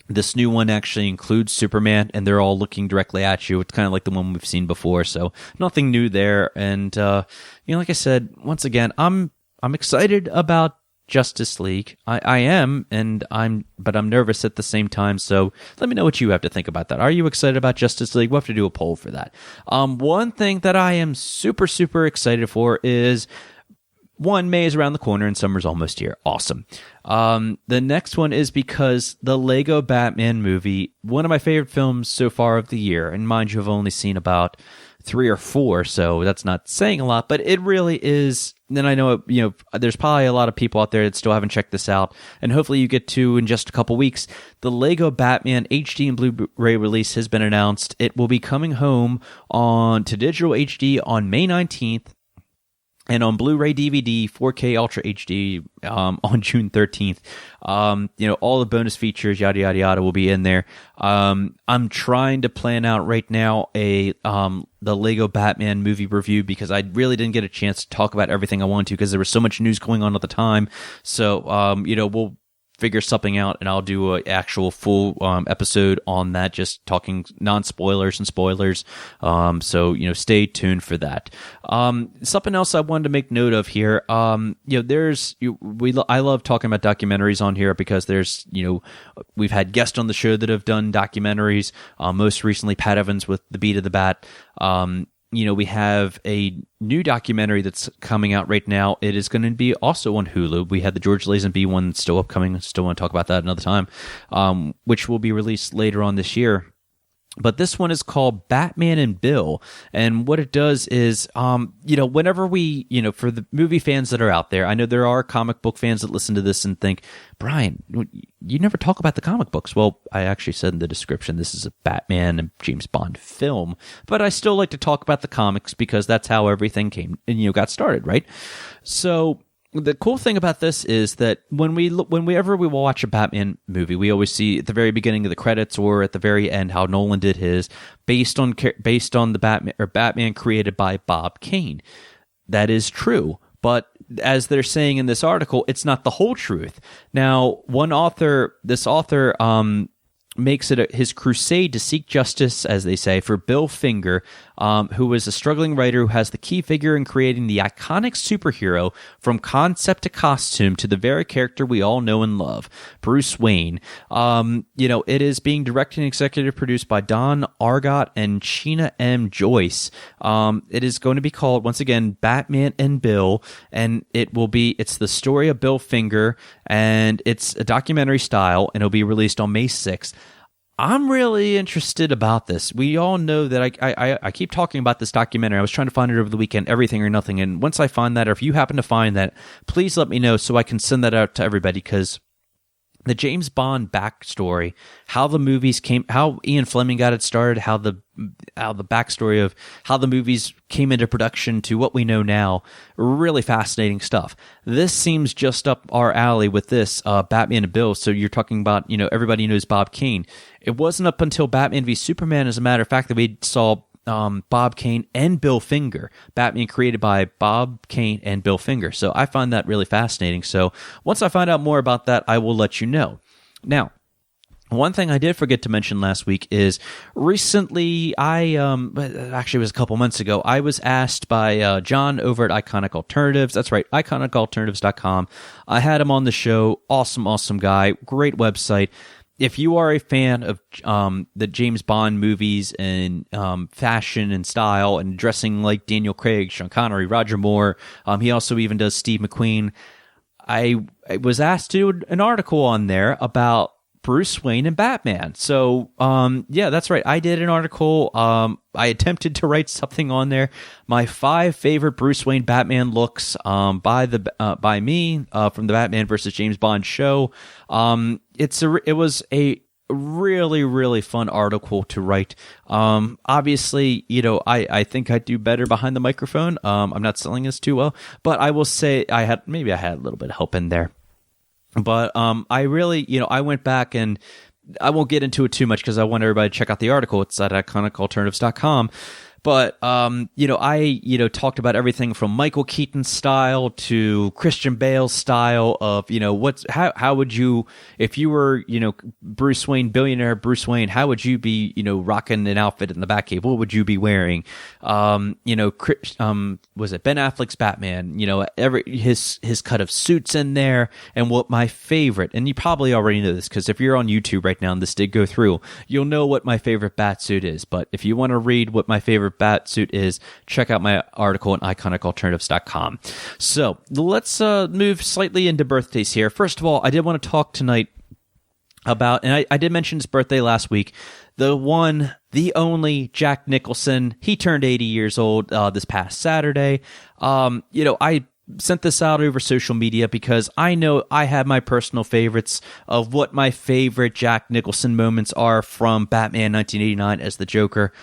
This new one actually includes Superman, and they're all looking directly at you. It's kind of like the one we've seen before, so nothing new there. And like I said, once again, I'm excited about Justice League. I am, but I'm nervous at the same time. So let me know what you have to think about that. Are you excited about Justice League? We'll have to do a poll for that. One thing that I am super, super excited for is May is around the corner and summer's almost here. Awesome. The next one is because the Lego Batman movie, one of my favorite films so far of the year, and mind you, I've only seen about 3 or 4, so that's not saying a lot, but it really is. Then I know, there's probably a lot of people out there that still haven't checked this out, and hopefully you get to in just a couple weeks. The Lego Batman HD and Blu-ray release has been announced. It will be coming home to digital HD on May 19th, and on Blu-ray DVD, 4K Ultra HD on June 13th. All the bonus features, yada, yada, yada, will be in there. I'm trying to plan out right now the Lego Batman movie review because I really didn't get a chance to talk about everything I wanted to because there was so much news going on at the time. So, we'll figure something out, and I'll do an actual full episode on that, just talking non-spoilers and spoilers. So stay tuned for that. Something else I wanted to make note of here. I love talking about documentaries on here because there's we've had guests on the show that have done documentaries. Most recently, Pat Evans with The Beat of the Bat. We have a new documentary that's coming out right now. It is going to be also on Hulu. We had the George Lazenby one that's still upcoming. Still want to talk about that another time, which will be released later on this year. But this one is called Batman and Bill. And what it does is, whenever we, for the movie fans that are out there, I know there are comic book fans that listen to this and think, Brian, you never talk about the comic books. Well, I actually said in the description, this is a Batman and James Bond film, but I still like to talk about the comics because that's how everything came and, got started, right? So the cool thing about this is that whenever we watch a Batman movie, we always see at the very beginning of the credits or at the very end how Nolan did his based on the Batman created by Bob Kane. That is true, but as they're saying in this article, it's not the whole truth. Now, this author makes it his crusade to seek justice, as they say, for Bill Finger, who is a struggling writer who has the key figure in creating the iconic superhero from concept to costume to the very character we all know and love, Bruce Wayne. It is being directed and executive produced by Don Argot and Sheena M. Joyce. It is going to be called, once again, Batman and Bill, and it's the story of Bill Finger, and it's a documentary style, and it'll be released on May 6th. I'm really interested about this. We all know that I keep talking about this documentary. I was trying to find it over the weekend, Everything or Nothing. And once I find that, or if you happen to find that, please let me know so I can send that out to everybody, because the James Bond backstory, how the movies came, how Ian Fleming got it started, how the backstory of how the movies came into production to what we know now, really fascinating stuff. This seems just up our alley with this Batman and Bill. So you're talking about, everybody knows Bob Kane. It wasn't up until Batman v Superman, as a matter of fact, that we saw Bob Kane and Bill Finger. Batman created by Bob Kane and Bill Finger. So I find that really fascinating. So once I find out more about that, I will let you know. Now, one thing I did forget to mention last week is recently actually it was a couple months ago, I was asked by John over at Iconic Alternatives. That's right, iconicalternatives.com. I had him on the show. Awesome guy. Great website. If you are a fan of the James Bond movies and fashion and style and dressing like Daniel Craig, Sean Connery, Roger Moore, he also even does Steve McQueen. I was asked to do an article on there about Bruce Wayne and Batman. So, yeah, that's right. I did an article. I attempted to write something on there. My 5 favorite Bruce Wayne Batman looks by me from the Batman versus James Bond show. It was a really, really fun article to write. Obviously, I think I do better behind the microphone. I'm not selling this too well, but I will say I had a little bit of help in there. But I really, I went back, and I won't get into it too much because I want everybody to check out the article. It's at iconicalternatives.com. But, I talked about everything from Michael Keaton's style to Christian Bale's style of, how would you, if you were, Bruce Wayne, billionaire Bruce Wayne, how would you be, rocking an outfit in the Batcave? What would you be wearing? Was it Ben Affleck's Batman? His cut of suits in there, and what my favorite, and you probably already know this because if you're on YouTube right now and this did go through, you'll know what my favorite bat suit is. But if you want to read what my favorite bat suit is, check out my article on iconicalternatives.com. So let's move slightly into birthdays here. First of all, I did want to talk tonight about, and I did mention his birthday last week, the one, the only Jack Nicholson. He turned 80 years old this past Saturday. I sent this out over social media because I know I have my personal favorites of what my favorite Jack Nicholson moments are from Batman 1989 as the Joker.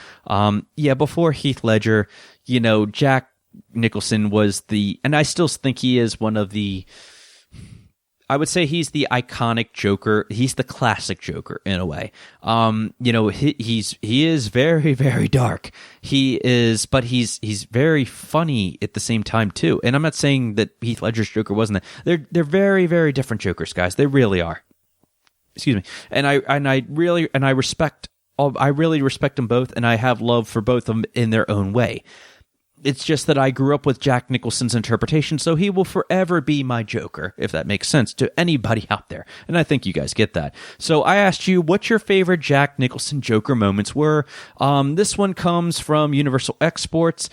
Before Heath Ledger, Jack Nicholson was and I still think he is one of the, I would say he's the iconic Joker. He's the classic Joker in a way. He is very, very dark. But he's very funny at the same time too. And I'm not saying that Heath Ledger's Joker wasn't that. They're very, very different Jokers, guys. They really are. Excuse me. And I really respect them both, and I have love for both of them in their own way. It's just that I grew up with Jack Nicholson's interpretation, so he will forever be my Joker, if that makes sense to anybody out there. And I think you guys get that. So I asked you what your favorite Jack Nicholson Joker moments were. This one comes from Universal Exports.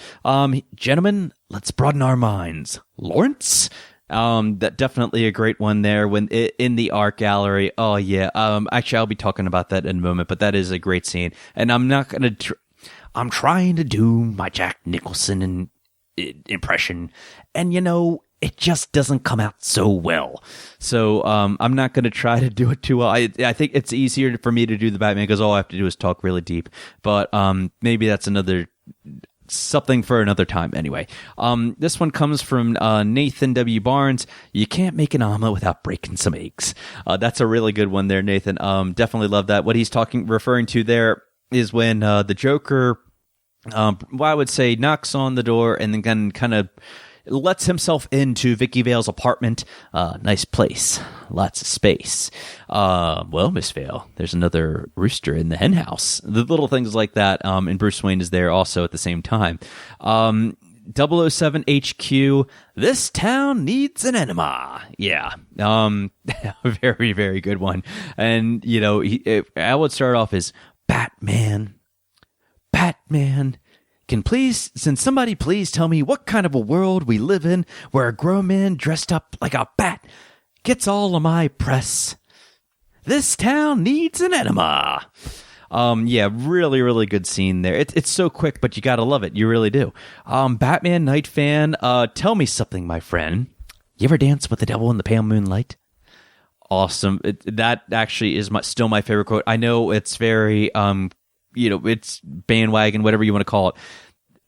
Gentlemen, let's broaden our minds. Lawrence? That definitely a great one there when in the art gallery. Oh yeah. Actually, I'll be talking about that in a moment, but that is a great scene. And I'm not gonna. I'm trying to do my Jack Nicholson impression, and it just doesn't come out so well. So I'm not going to try to do it too well. I think it's easier for me to do the Batman because all I have to do is talk really deep. But maybe that's something for another time anyway. This one comes from Nathan W. Barnes. You can't make an omelet without breaking some eggs. That's a really good one there, Nathan. Definitely love that. What he's referring to there is when the Joker, I would say, knocks on the door and then kind of lets himself into Vicky Vale's apartment. Nice place. Lots of space. Well, Miss Vale, there's another rooster in the hen house. The little things like that. And Bruce Wayne is there also at the same time. 007 HQ, this town needs an enema. Yeah. Very, very good one. And, I would start off as Batman, can somebody please tell me what kind of a world we live in where a grown man dressed up like a bat gets all of my press? This town needs an enema. Yeah, really, really good scene there. It's so quick, but you gotta love it. You really do. Batman Night fan, tell me something, my friend. You ever dance with the devil in the pale moonlight? Awesome. That actually is still my favorite quote. I know it's very, it's bandwagon, whatever you want to call it.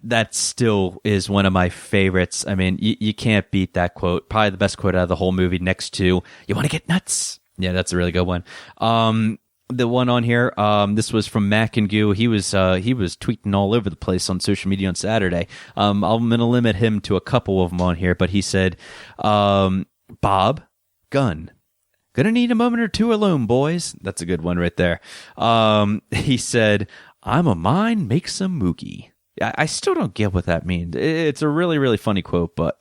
That still is one of my favorites. I mean, you can't beat that quote. Probably the best quote out of the whole movie next to, you want to get nuts? Yeah, that's a really good one. The one on here, this was from Mac and Goo. He was tweeting all over the place on social media on Saturday. I'm going to limit him to a couple of them on here, but he said, Bob, gun. Gonna need a moment or two alone, boys. That's a good one right there. He said, I'm a mine, make some moogie. I still don't get what that means. It's a really, really funny quote, but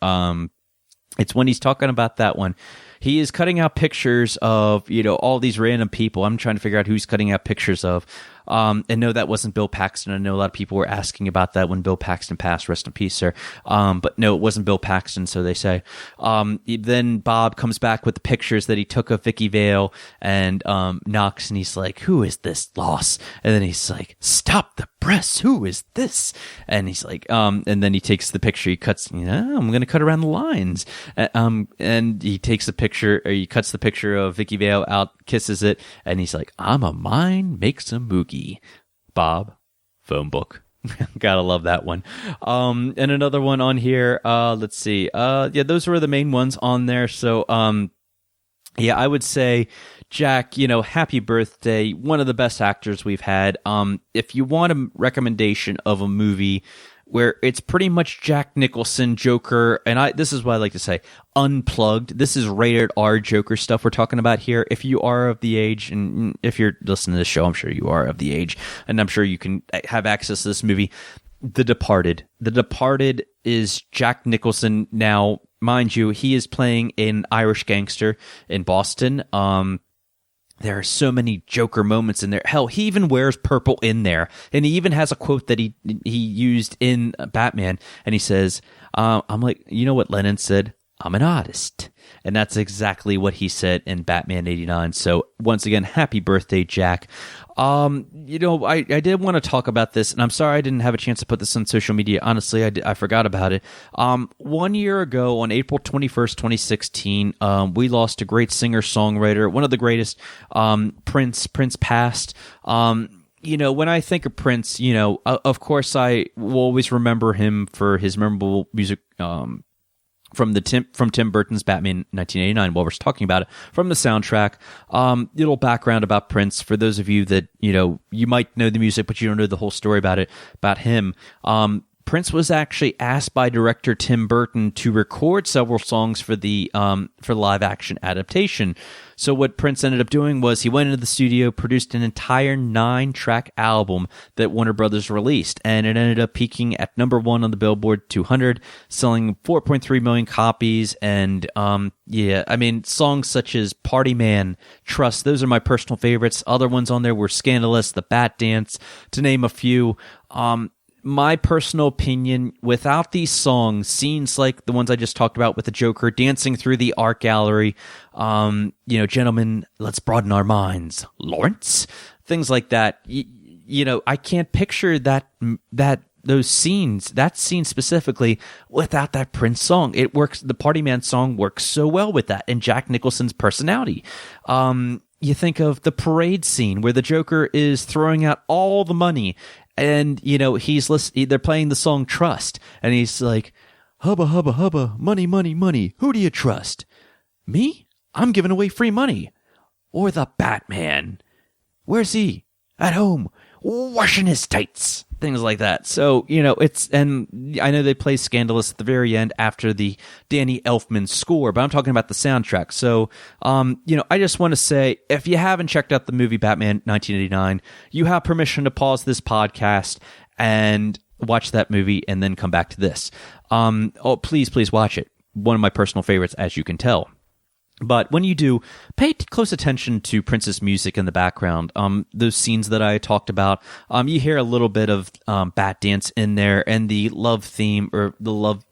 it's when he's talking about that one. He is cutting out pictures of, all these random people. I'm trying to figure out who's cutting out pictures of. And no, that wasn't Bill Paxton. I know a lot of people were asking about that when Bill Paxton passed. Rest in peace, sir. But no, it wasn't Bill Paxton, so they say. Then Bob comes back with the pictures that he took of Vicky Vale and knocks, and he's like, who is this loss? And then he's like, stop the press. Who is this? And he's like, and then he takes the picture, he cuts, I'm going to cut around the lines. And he takes the picture, or he cuts the picture of Vicky Vale out, kisses it, and he's like, I'm a mine, make some moogie. Bob, phone book. Gotta love that one. And another one on here, let's see. Yeah, those were the main ones on there. So, yeah, I would say, Jack, happy birthday. One of the best actors we've had. If you want a recommendation of a movie where it's pretty much Jack Nicholson, Joker, and this is what I like to say, unplugged. This is rated R Joker stuff we're talking about here. If you are of the age, and if you're listening to this show, I'm sure you are of the age, and I'm sure you can have access to this movie, The Departed. The Departed is Jack Nicholson. Now, mind you, he is playing an Irish gangster in Boston. There are so many Joker moments in there. Hell, he even wears purple in there. And he even has a quote that he used in Batman. And he says, I'm like, you know what Lennon said? I'm an artist. And that's exactly what he said in Batman 89. So once again, happy birthday, Jack. I did want to talk about this, and I'm sorry I didn't have a chance to put this on social media. Honestly, I forgot about it. 1 year ago, on April 21st, 2016, we lost a great singer-songwriter, one of the greatest, Prince. Prince passed. When I think of Prince, of course I will always remember him for his memorable music, from Tim Burton's Batman 1989, while we're talking about it, from the soundtrack. Little background about Prince, for those of you that, you might know the music, but you don't know the whole story about him. Prince was actually asked by director Tim Burton to record several songs for the live action adaptation. So what Prince ended up doing was he went into the studio, produced an entire 9-track album that Warner Brothers released, and it ended up peaking at number 1 on the Billboard 200, selling 4.3 million copies. And songs such as Party Man, Trust, those are my personal favorites. Other ones on there were Scandalous, The Bat Dance, to name a few. my personal opinion, without these songs, scenes like the ones I just talked about with the Joker dancing through the art gallery, gentlemen, let's broaden our minds, Lawrence, things like that. I can't picture that those scenes, that scene specifically, without that Prince song. It works. The Party Man song works so well with that, and Jack Nicholson's personality. You think of the parade scene where the Joker is throwing out all the money, and they're playing the song Trust, and he's like, hubba hubba hubba, money money money, who do you trust? Me? I'm giving away free money. Or the Batman? Where's he? At home, washing his tights. Things like that. So, and I know they play Scandalous at the very end after the Danny Elfman score, but I'm talking about the soundtrack. So, I just want to say, if you haven't checked out the movie Batman 1989, you have permission to pause this podcast and watch that movie and then come back to this. Please watch it. One of my personal favorites, as you can tell. But when you do, pay close attention to Prince's music in the background. Those scenes that I talked about, you hear a little bit of Bat Dance in there, and the love theme, the love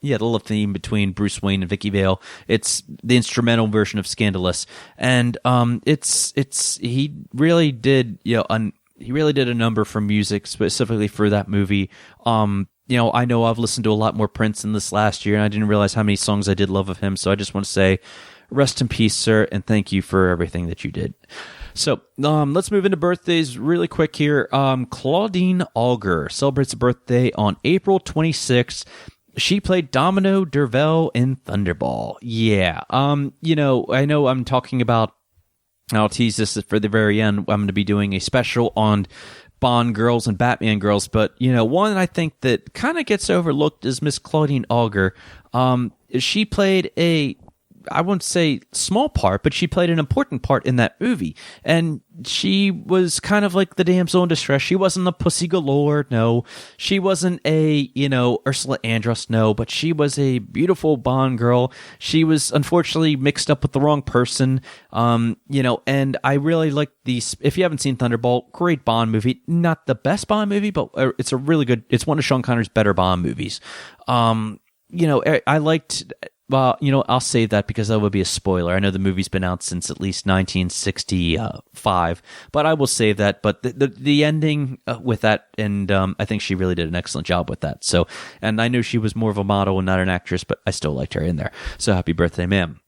theme between Bruce Wayne and Vicky Vale. It's the instrumental version of Scandalous, and he really did a number for music specifically for that movie. I know I've listened to a lot more Prince in this last year, and I didn't realize how many songs I did love of him. So I just want to say, rest in peace, sir, and thank you for everything that you did. So let's move into birthdays really quick here. Claudine Auger celebrates a birthday on April 26th. She played Domino Dervell in Thunderball. Yeah. I know I'm talking about, I'll tease this for the very end. I'm going to be doing a special on Bond girls and Batman girls, but one I think that kind of gets overlooked is Miss Claudine Auger. She played I won't say small part, but she played an important part in that movie. And she was kind of like the damsel in distress. She wasn't a Pussy Galore, no. She wasn't a, Ursula Andress, no. But she was a beautiful Bond girl. She was unfortunately mixed up with the wrong person. And I really like these. If you haven't seen Thunderball, great Bond movie. Not the best Bond movie, but it's a really good, it's one of Sean Connery's better Bond movies. I liked... Well, I'll save that because that would be a spoiler. I know the movie's been out since at least 1965, but I will save that. But the ending with that, and I think she really did an excellent job with that. So, and I knew she was more of a model and not an actress, but I still liked her in there. So happy birthday, ma'am.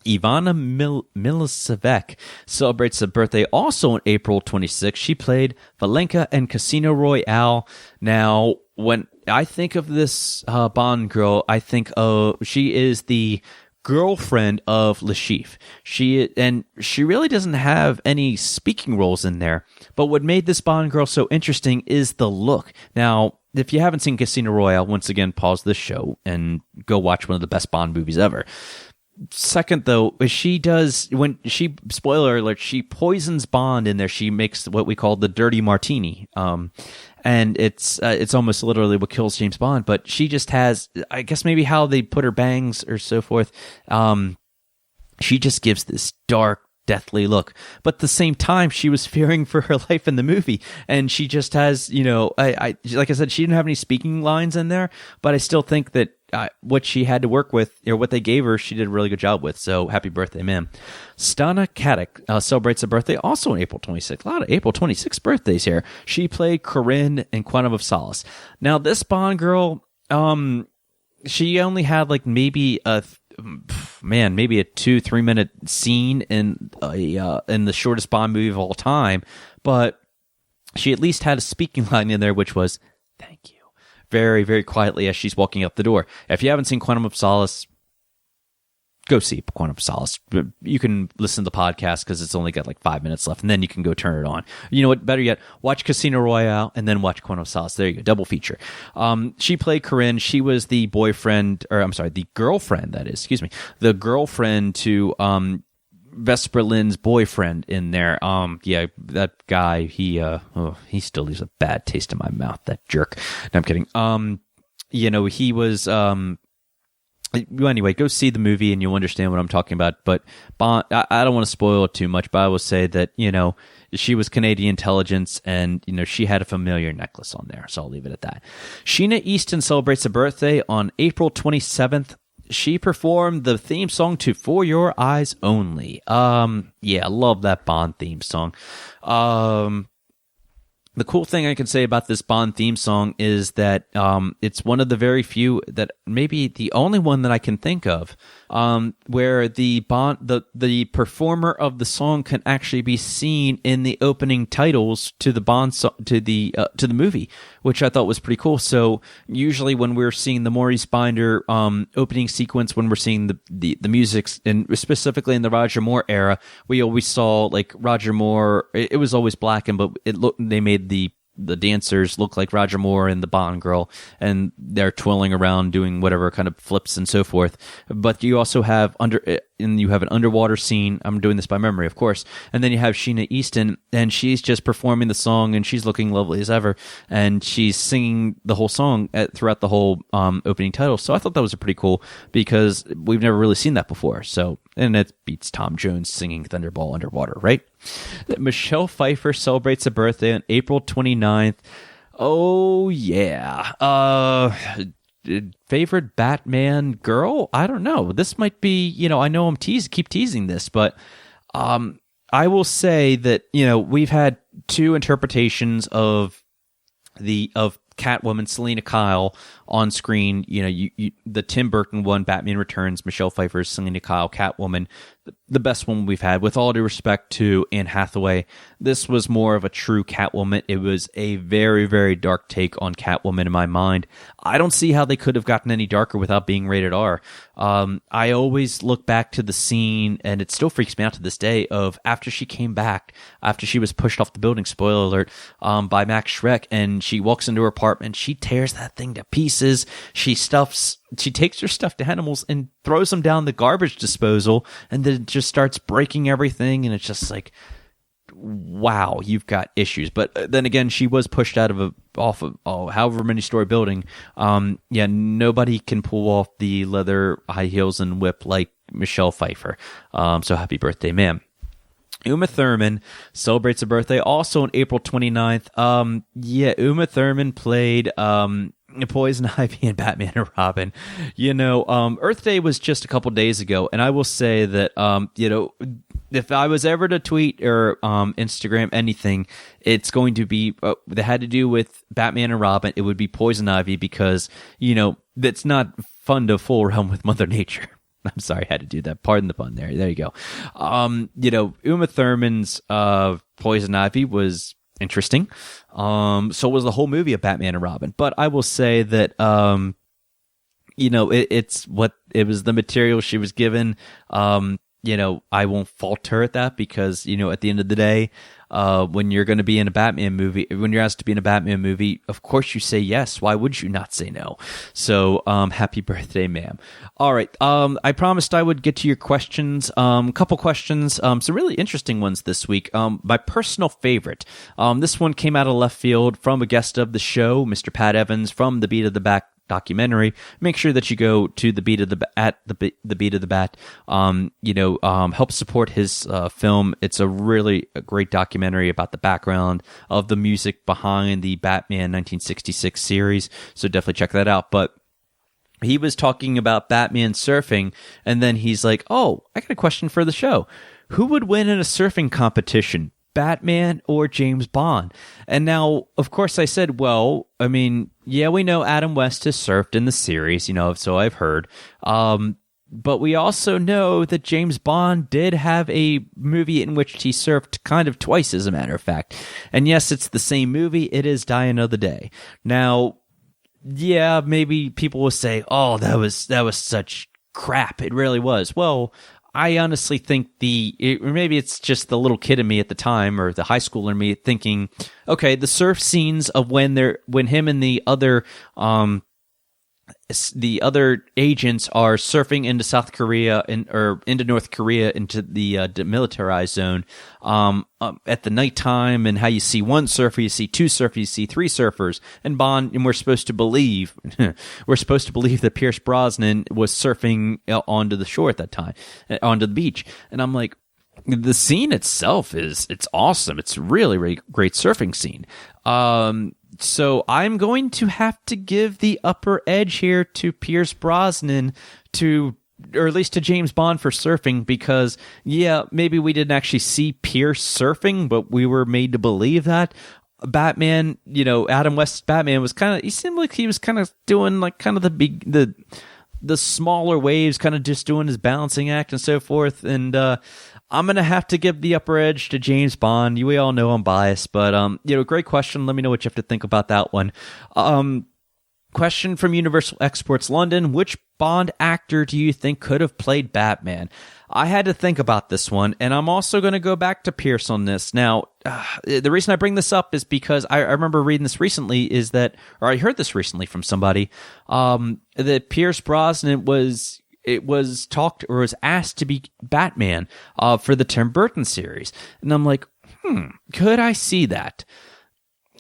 Ivana Milosevic celebrates a birthday also on April 26th. She played Valenka in Casino Royale. Now, when I think of this Bond girl, I think she is the girlfriend of Le Chiffre. She really doesn't have any speaking roles in there. But what made this Bond girl so interesting is the look. Now, if you haven't seen Casino Royale, once again, pause this show and go watch one of the best Bond movies ever. Second, though, spoiler alert, she poisons Bond in there. She makes what we call the dirty martini. And it's almost literally what kills James Bond, but she just has, I guess maybe how they put her bangs or so forth. She just gives this dark, deathly look, but at the same time, she was fearing for her life in the movie, and she just has, like I said, she didn't have any speaking lines in there, but I still think that what she had to work with, or what they gave her, she did a really good job with. So happy birthday, ma'am. Stana Katic celebrates a birthday also on April 26th. A lot of April 26th birthdays here. She played Corinne in Quantum of Solace. Now, this Bond girl, she only had like maybe a 2-3 minute scene in the shortest Bond movie of all time, but she at least had a speaking line in there, which was "Thank you," very, very quietly as she's walking out the door. If you haven't seen Quantum of Solace, go see Quantum of Solace. You can listen to the podcast because it's only got like 5 minutes left, and then you can go turn it on. You know what? Better yet, watch Casino Royale and then watch Quantum of Solace. There you go, double feature. She played Corinne. She was the the girlfriend. The girlfriend to Vesper Lynd's boyfriend in there. That guy. He still leaves a bad taste in my mouth. That jerk. No, I'm kidding. He was. Anyway, go see the movie and you'll understand what I'm talking about. But Bond, I don't want to spoil it too much, but I will say that, she was Canadian intelligence and, she had a familiar necklace on there. So I'll leave it at that. Sheena Easton celebrates a birthday on April 27th. She performed the theme song to For Your Eyes Only. I love that Bond theme song. The cool thing I can say about this Bond theme song is that it's one of the very few, that maybe the only one that I can think of, where the performer of the song can actually be seen in the opening titles to the Bond to the movie, which I thought was pretty cool. So usually when we're seeing the Maurice Binder opening sequence, when we're seeing the music, and specifically in the Roger Moore era, we always saw like Roger Moore. It was always blackened, but they made the dancers look like Roger Moore and the Bond girl, and they're twirling around doing whatever kind of flips and so forth. But you also have you have an underwater scene. I'm doing this by memory, of course. And then you have Sheena Easton, and she's just performing the song, and she's looking lovely as ever, and she's singing the whole song throughout the whole opening title. So I thought that was pretty cool because we've never really seen that before. So, and it beats Tom Jones singing Thunderball underwater, right? Michelle Pfeiffer celebrates a birthday on April 29th. Oh, yeah. Favorite Batman girl? I don't know. This might be, I know I'm keep teasing this, but I will say that, we've had two interpretations of Catwoman, Selena Kyle, on screen. The Tim Burton one, Batman Returns, Michelle Pfeiffer's Selena Kyle, Catwoman, the best one we've had. With all due respect to Anne Hathaway, this was more of a true Catwoman. It was a very, very dark take on Catwoman in my mind. I don't see how they could have gotten any darker without being rated R. I always look back to the scene, and it still freaks me out to this day, of after she came back, after she was pushed off the building, spoiler alert, by Max Schreck, and she walks into her apartment, she tears that thing to pieces. She takes her stuffed animals and throws them down the garbage disposal, and then just starts breaking everything, and it's just like, wow, you've got issues. But then again, she was pushed off of however many story building. Nobody can pull off the leather high heels and whip like Michelle Pfeiffer. So happy birthday, ma'am. Uma Thurman celebrates a birthday also on April 29th. Uma Thurman played Poison Ivy and Batman and Robin. Earth Day was just a couple days ago, and I will say that if I was ever to tweet or Instagram anything, it's going to be that had to do with Batman and Robin. It would be Poison Ivy, because it's not fun to fool around with Mother Nature. I'm sorry, I had to do that. Pardon the pun there. There you go. Uma Thurman's Poison Ivy was interesting. So was the whole movie of Batman and Robin. But I will say that, it was the material she was given. I won't fault her at that, because, at the end of the day, when you're going to be in a Batman movie, when you're asked to be in a Batman movie, of course you say yes. Why would you not say no? So, happy birthday, ma'am. All right. I promised I would get to your questions. Couple questions. Some really interesting ones this week. My personal favorite. This one came out of left field from a guest of the show, Mr. Pat Evans from the Beat of the Back documentary. Make sure that you go to the Beat of the Beat of the Bat. Help support his film. It's a really great documentary about the background of the music behind the Batman 1966 series. So definitely check that out. But he was talking about Batman surfing, and then he's like, "Oh, I got a question for the show. Who would win in a surfing competition? Batman or James Bond?" And now, of course, I said, well, I mean, yeah, we know Adam West has surfed in the series, so I've heard. But we also know that James Bond did have a movie in which he surfed kind of twice, as a matter of fact. And yes, it's the same movie. It is Die Another Day. Now, yeah, maybe people will say, "Oh, that was such crap." It really was. Well, I honestly think maybe it's just the little kid in me at the time, or the high schooler in me, thinking, okay, the surf scenes of when him and the other the other agents are surfing into South Korea or into North Korea into the demilitarized zone at the nighttime, and how you see one surfer, you see two surfers, you see three surfers, and we're supposed to believe that Pierce Brosnan was surfing onto the shore at that time, onto the beach, and I'm like, the scene itself it's awesome. It's really, really great surfing scene. So I'm going to have to give the upper edge here to Pierce Brosnan or at least to James Bond for surfing, because maybe we didn't actually see Pierce surfing, but we were made to believe that. Batman, Adam West's Batman he seemed like he was kind of doing like kind of the smaller waves, kind of just doing his balancing act and so forth. And I'm going to have to give the upper edge to James Bond. We all know I'm biased, but great question. Let me know what you have to think about that one. Question from Universal Exports London: which Bond actor do you think could have played Batman? I had to think about this one, and I'm also going to go back to Pierce on this. Now, the reason I bring this up is because I remember reading this recently, I heard this recently from somebody, that Pierce Brosnan was talked or was asked to be Batman for the Tim Burton series. And I'm like, could I see that?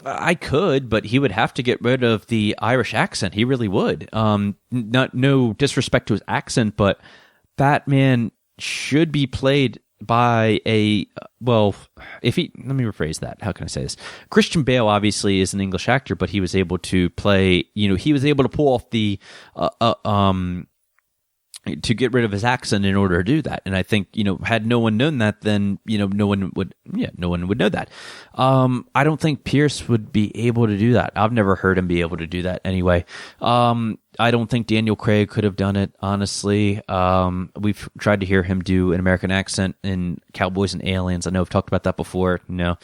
I could, but he would have to get rid of the Irish accent. He really would. No disrespect to his accent, but Batman should be played by let me rephrase that. How can I say this? Christian Bale obviously is an English actor, but he was able to play, he was able to pull off the, to get rid of his accent in order to do that. And I think, had no one known that, then, no one would know that. I don't think Pierce would be able to do that. I've never heard him be able to do that anyway. I don't think Daniel Craig could have done it, honestly. We've tried to hear him do an American accent in Cowboys and Aliens. I know I've talked about that before. No.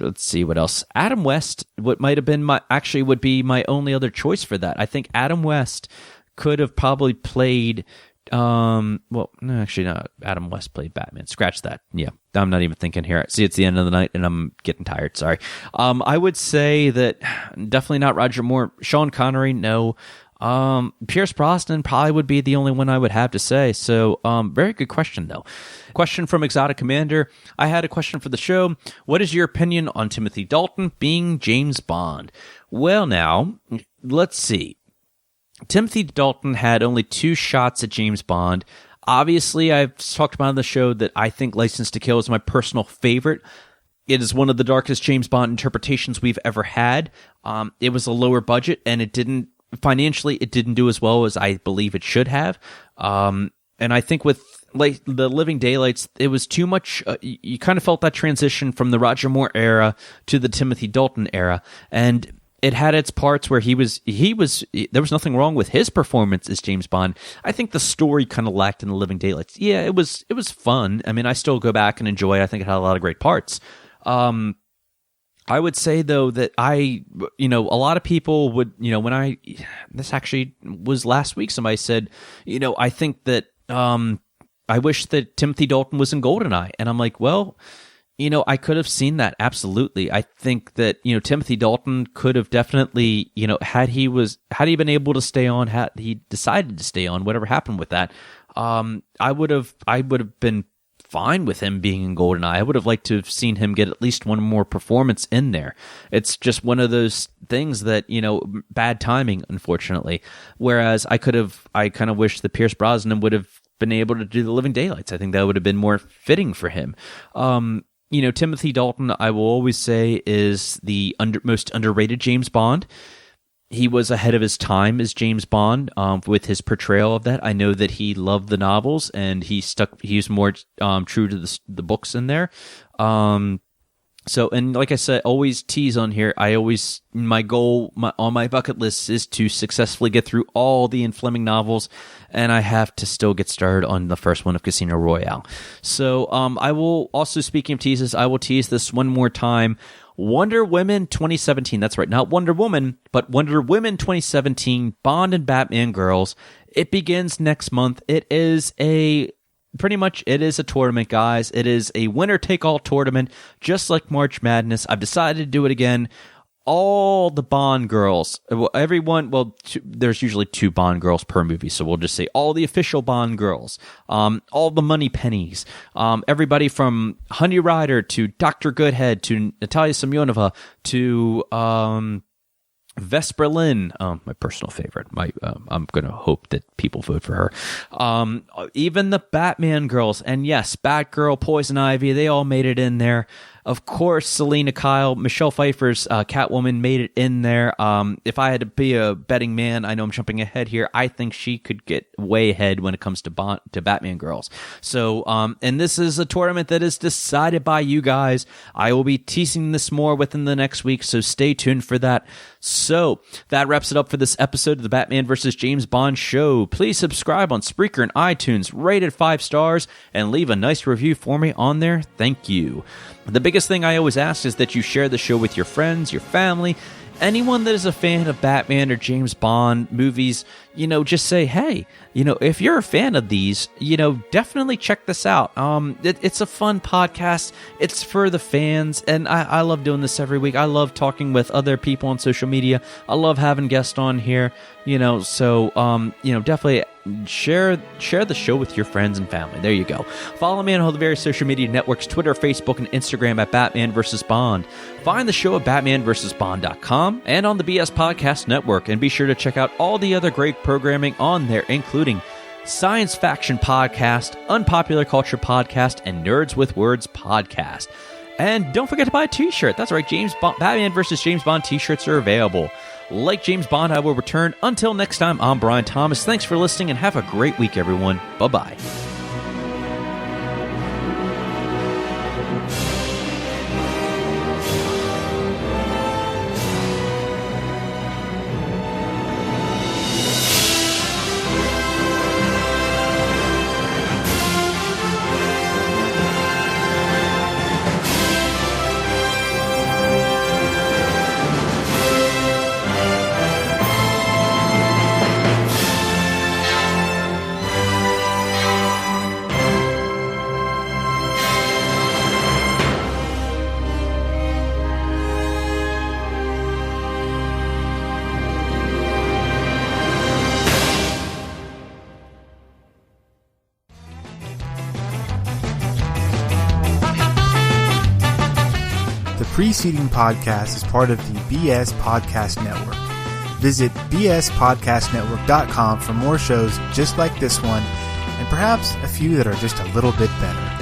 Let's see what else. Adam West, what might have been would be my only other choice for that. I think Adam West could have probably played, no, actually not. Adam West played Batman. Scratch that. Yeah, I'm not even thinking here. See, it's the end of the night and I'm getting tired. Sorry. I would say that definitely not Roger Moore. Sean Connery, no. Pierce Brosnan probably would be the only one I would have to say. So, very good question, though. Question from Exotic Commander. I had a question for the show. What is your opinion on Timothy Dalton being James Bond? Well, now, let's see. Timothy Dalton had only 2 shots at James Bond. Obviously, I've talked about on the show that I think License to Kill is my personal favorite. It is one of the darkest James Bond interpretations we've ever had. It was a lower budget, and it didn't do as well as I believe it should have. And I think with the Living Daylights, it was too much. You kind of felt that transition from the Roger Moore era to the Timothy Dalton era, and it had its parts where there was nothing wrong with his performance as James Bond. I think the story kind of lacked in the Living Daylights. Yeah, it was fun. I mean, I still go back and enjoy it. I think it had a lot of great parts. I would say though that a lot of people would, this actually was last week, somebody said, I think that, I wish that Timothy Dalton was in GoldenEye. And I'm like, well, I could have seen that. Absolutely. I think that, Timothy Dalton could have definitely, had he been able to stay on, had he decided to stay on, whatever happened with that, I would have been fine with him being in GoldenEye. I would have liked to have seen him get at least one more performance in there. It's just one of those things that, bad timing, unfortunately. Whereas I kind of wish that Pierce Brosnan would have been able to do the Living Daylights. I think that would have been more fitting for him. Timothy Dalton, I will always say, is the most underrated James Bond. He was ahead of his time as James Bond with his portrayal of that. I know that he loved the novels and he was more true to the books in there. And like I said, always tease on here. My goal on my bucket list is to successfully get through all the Ian Fleming novels, and I have to still get started on the first one of Casino Royale. So I will also, speaking of teases, I will tease this one more time. Wonder Woman 2017. That's right, not Wonder Woman, but Wonder Woman 2017, Bond and Batman Girls. It begins next month. It is a tournament, guys. It is a winner-take-all tournament, just like March Madness. I've decided to do it again. all the Bond girls, everyone, there's usually 2 Bond girls per movie, so we'll just say all the official Bond girls, all the money pennies, everybody from Honey Rider to Dr. Goodhead to Natalia Semyonova to Vesper Lynn, my personal favorite. I'm going to hope that people vote for her. Even the Batman girls, and yes, Batgirl, Poison Ivy, they all made it in there. Of course, Selena Kyle, Michelle Pfeiffer's Catwoman made it in there. If I had to be a betting man, I know I'm jumping ahead here, I think she could get way ahead when it comes to Batman girls. So, and this is a tournament that is decided by you guys. I will be teasing this more within the next week, so stay tuned for that. So, that wraps it up for this episode of the Batman vs. James Bond show. Please subscribe on Spreaker and iTunes, rate it 5 stars, and leave a nice review for me on there. Thank you. The biggest thing I always ask is that you share the show with your friends, your family, anyone that is a fan of Batman or James Bond movies. Just say, hey, if you're a fan of these, definitely check this out. It's a fun podcast. It's for the fans, and I love doing this every week. I love talking with other people on social media. I love having guests on here, so definitely share the show with your friends and family. There you go. Follow me on all the various social media networks, Twitter, Facebook, and Instagram at Batman vs. Bond. Find the show at BatmanVsBond.com and on the BS Podcast Network, and be sure to check out all the other great programming on there, including Science Faction Podcast, Unpopular Culture Podcast, and Nerds with Words Podcast. And don't forget to buy a t-shirt. That's right, Batman vs. James Bond t-shirts are available. Like James Bond, I will return. Until next time, I'm Brian Thomas. Thanks for listening, and have a great week, everyone. Bye-bye. The preceding podcast is part of the BS Podcast Network. Visit bspodcastnetwork.com for more shows just like this one, and perhaps a few that are just a little bit better.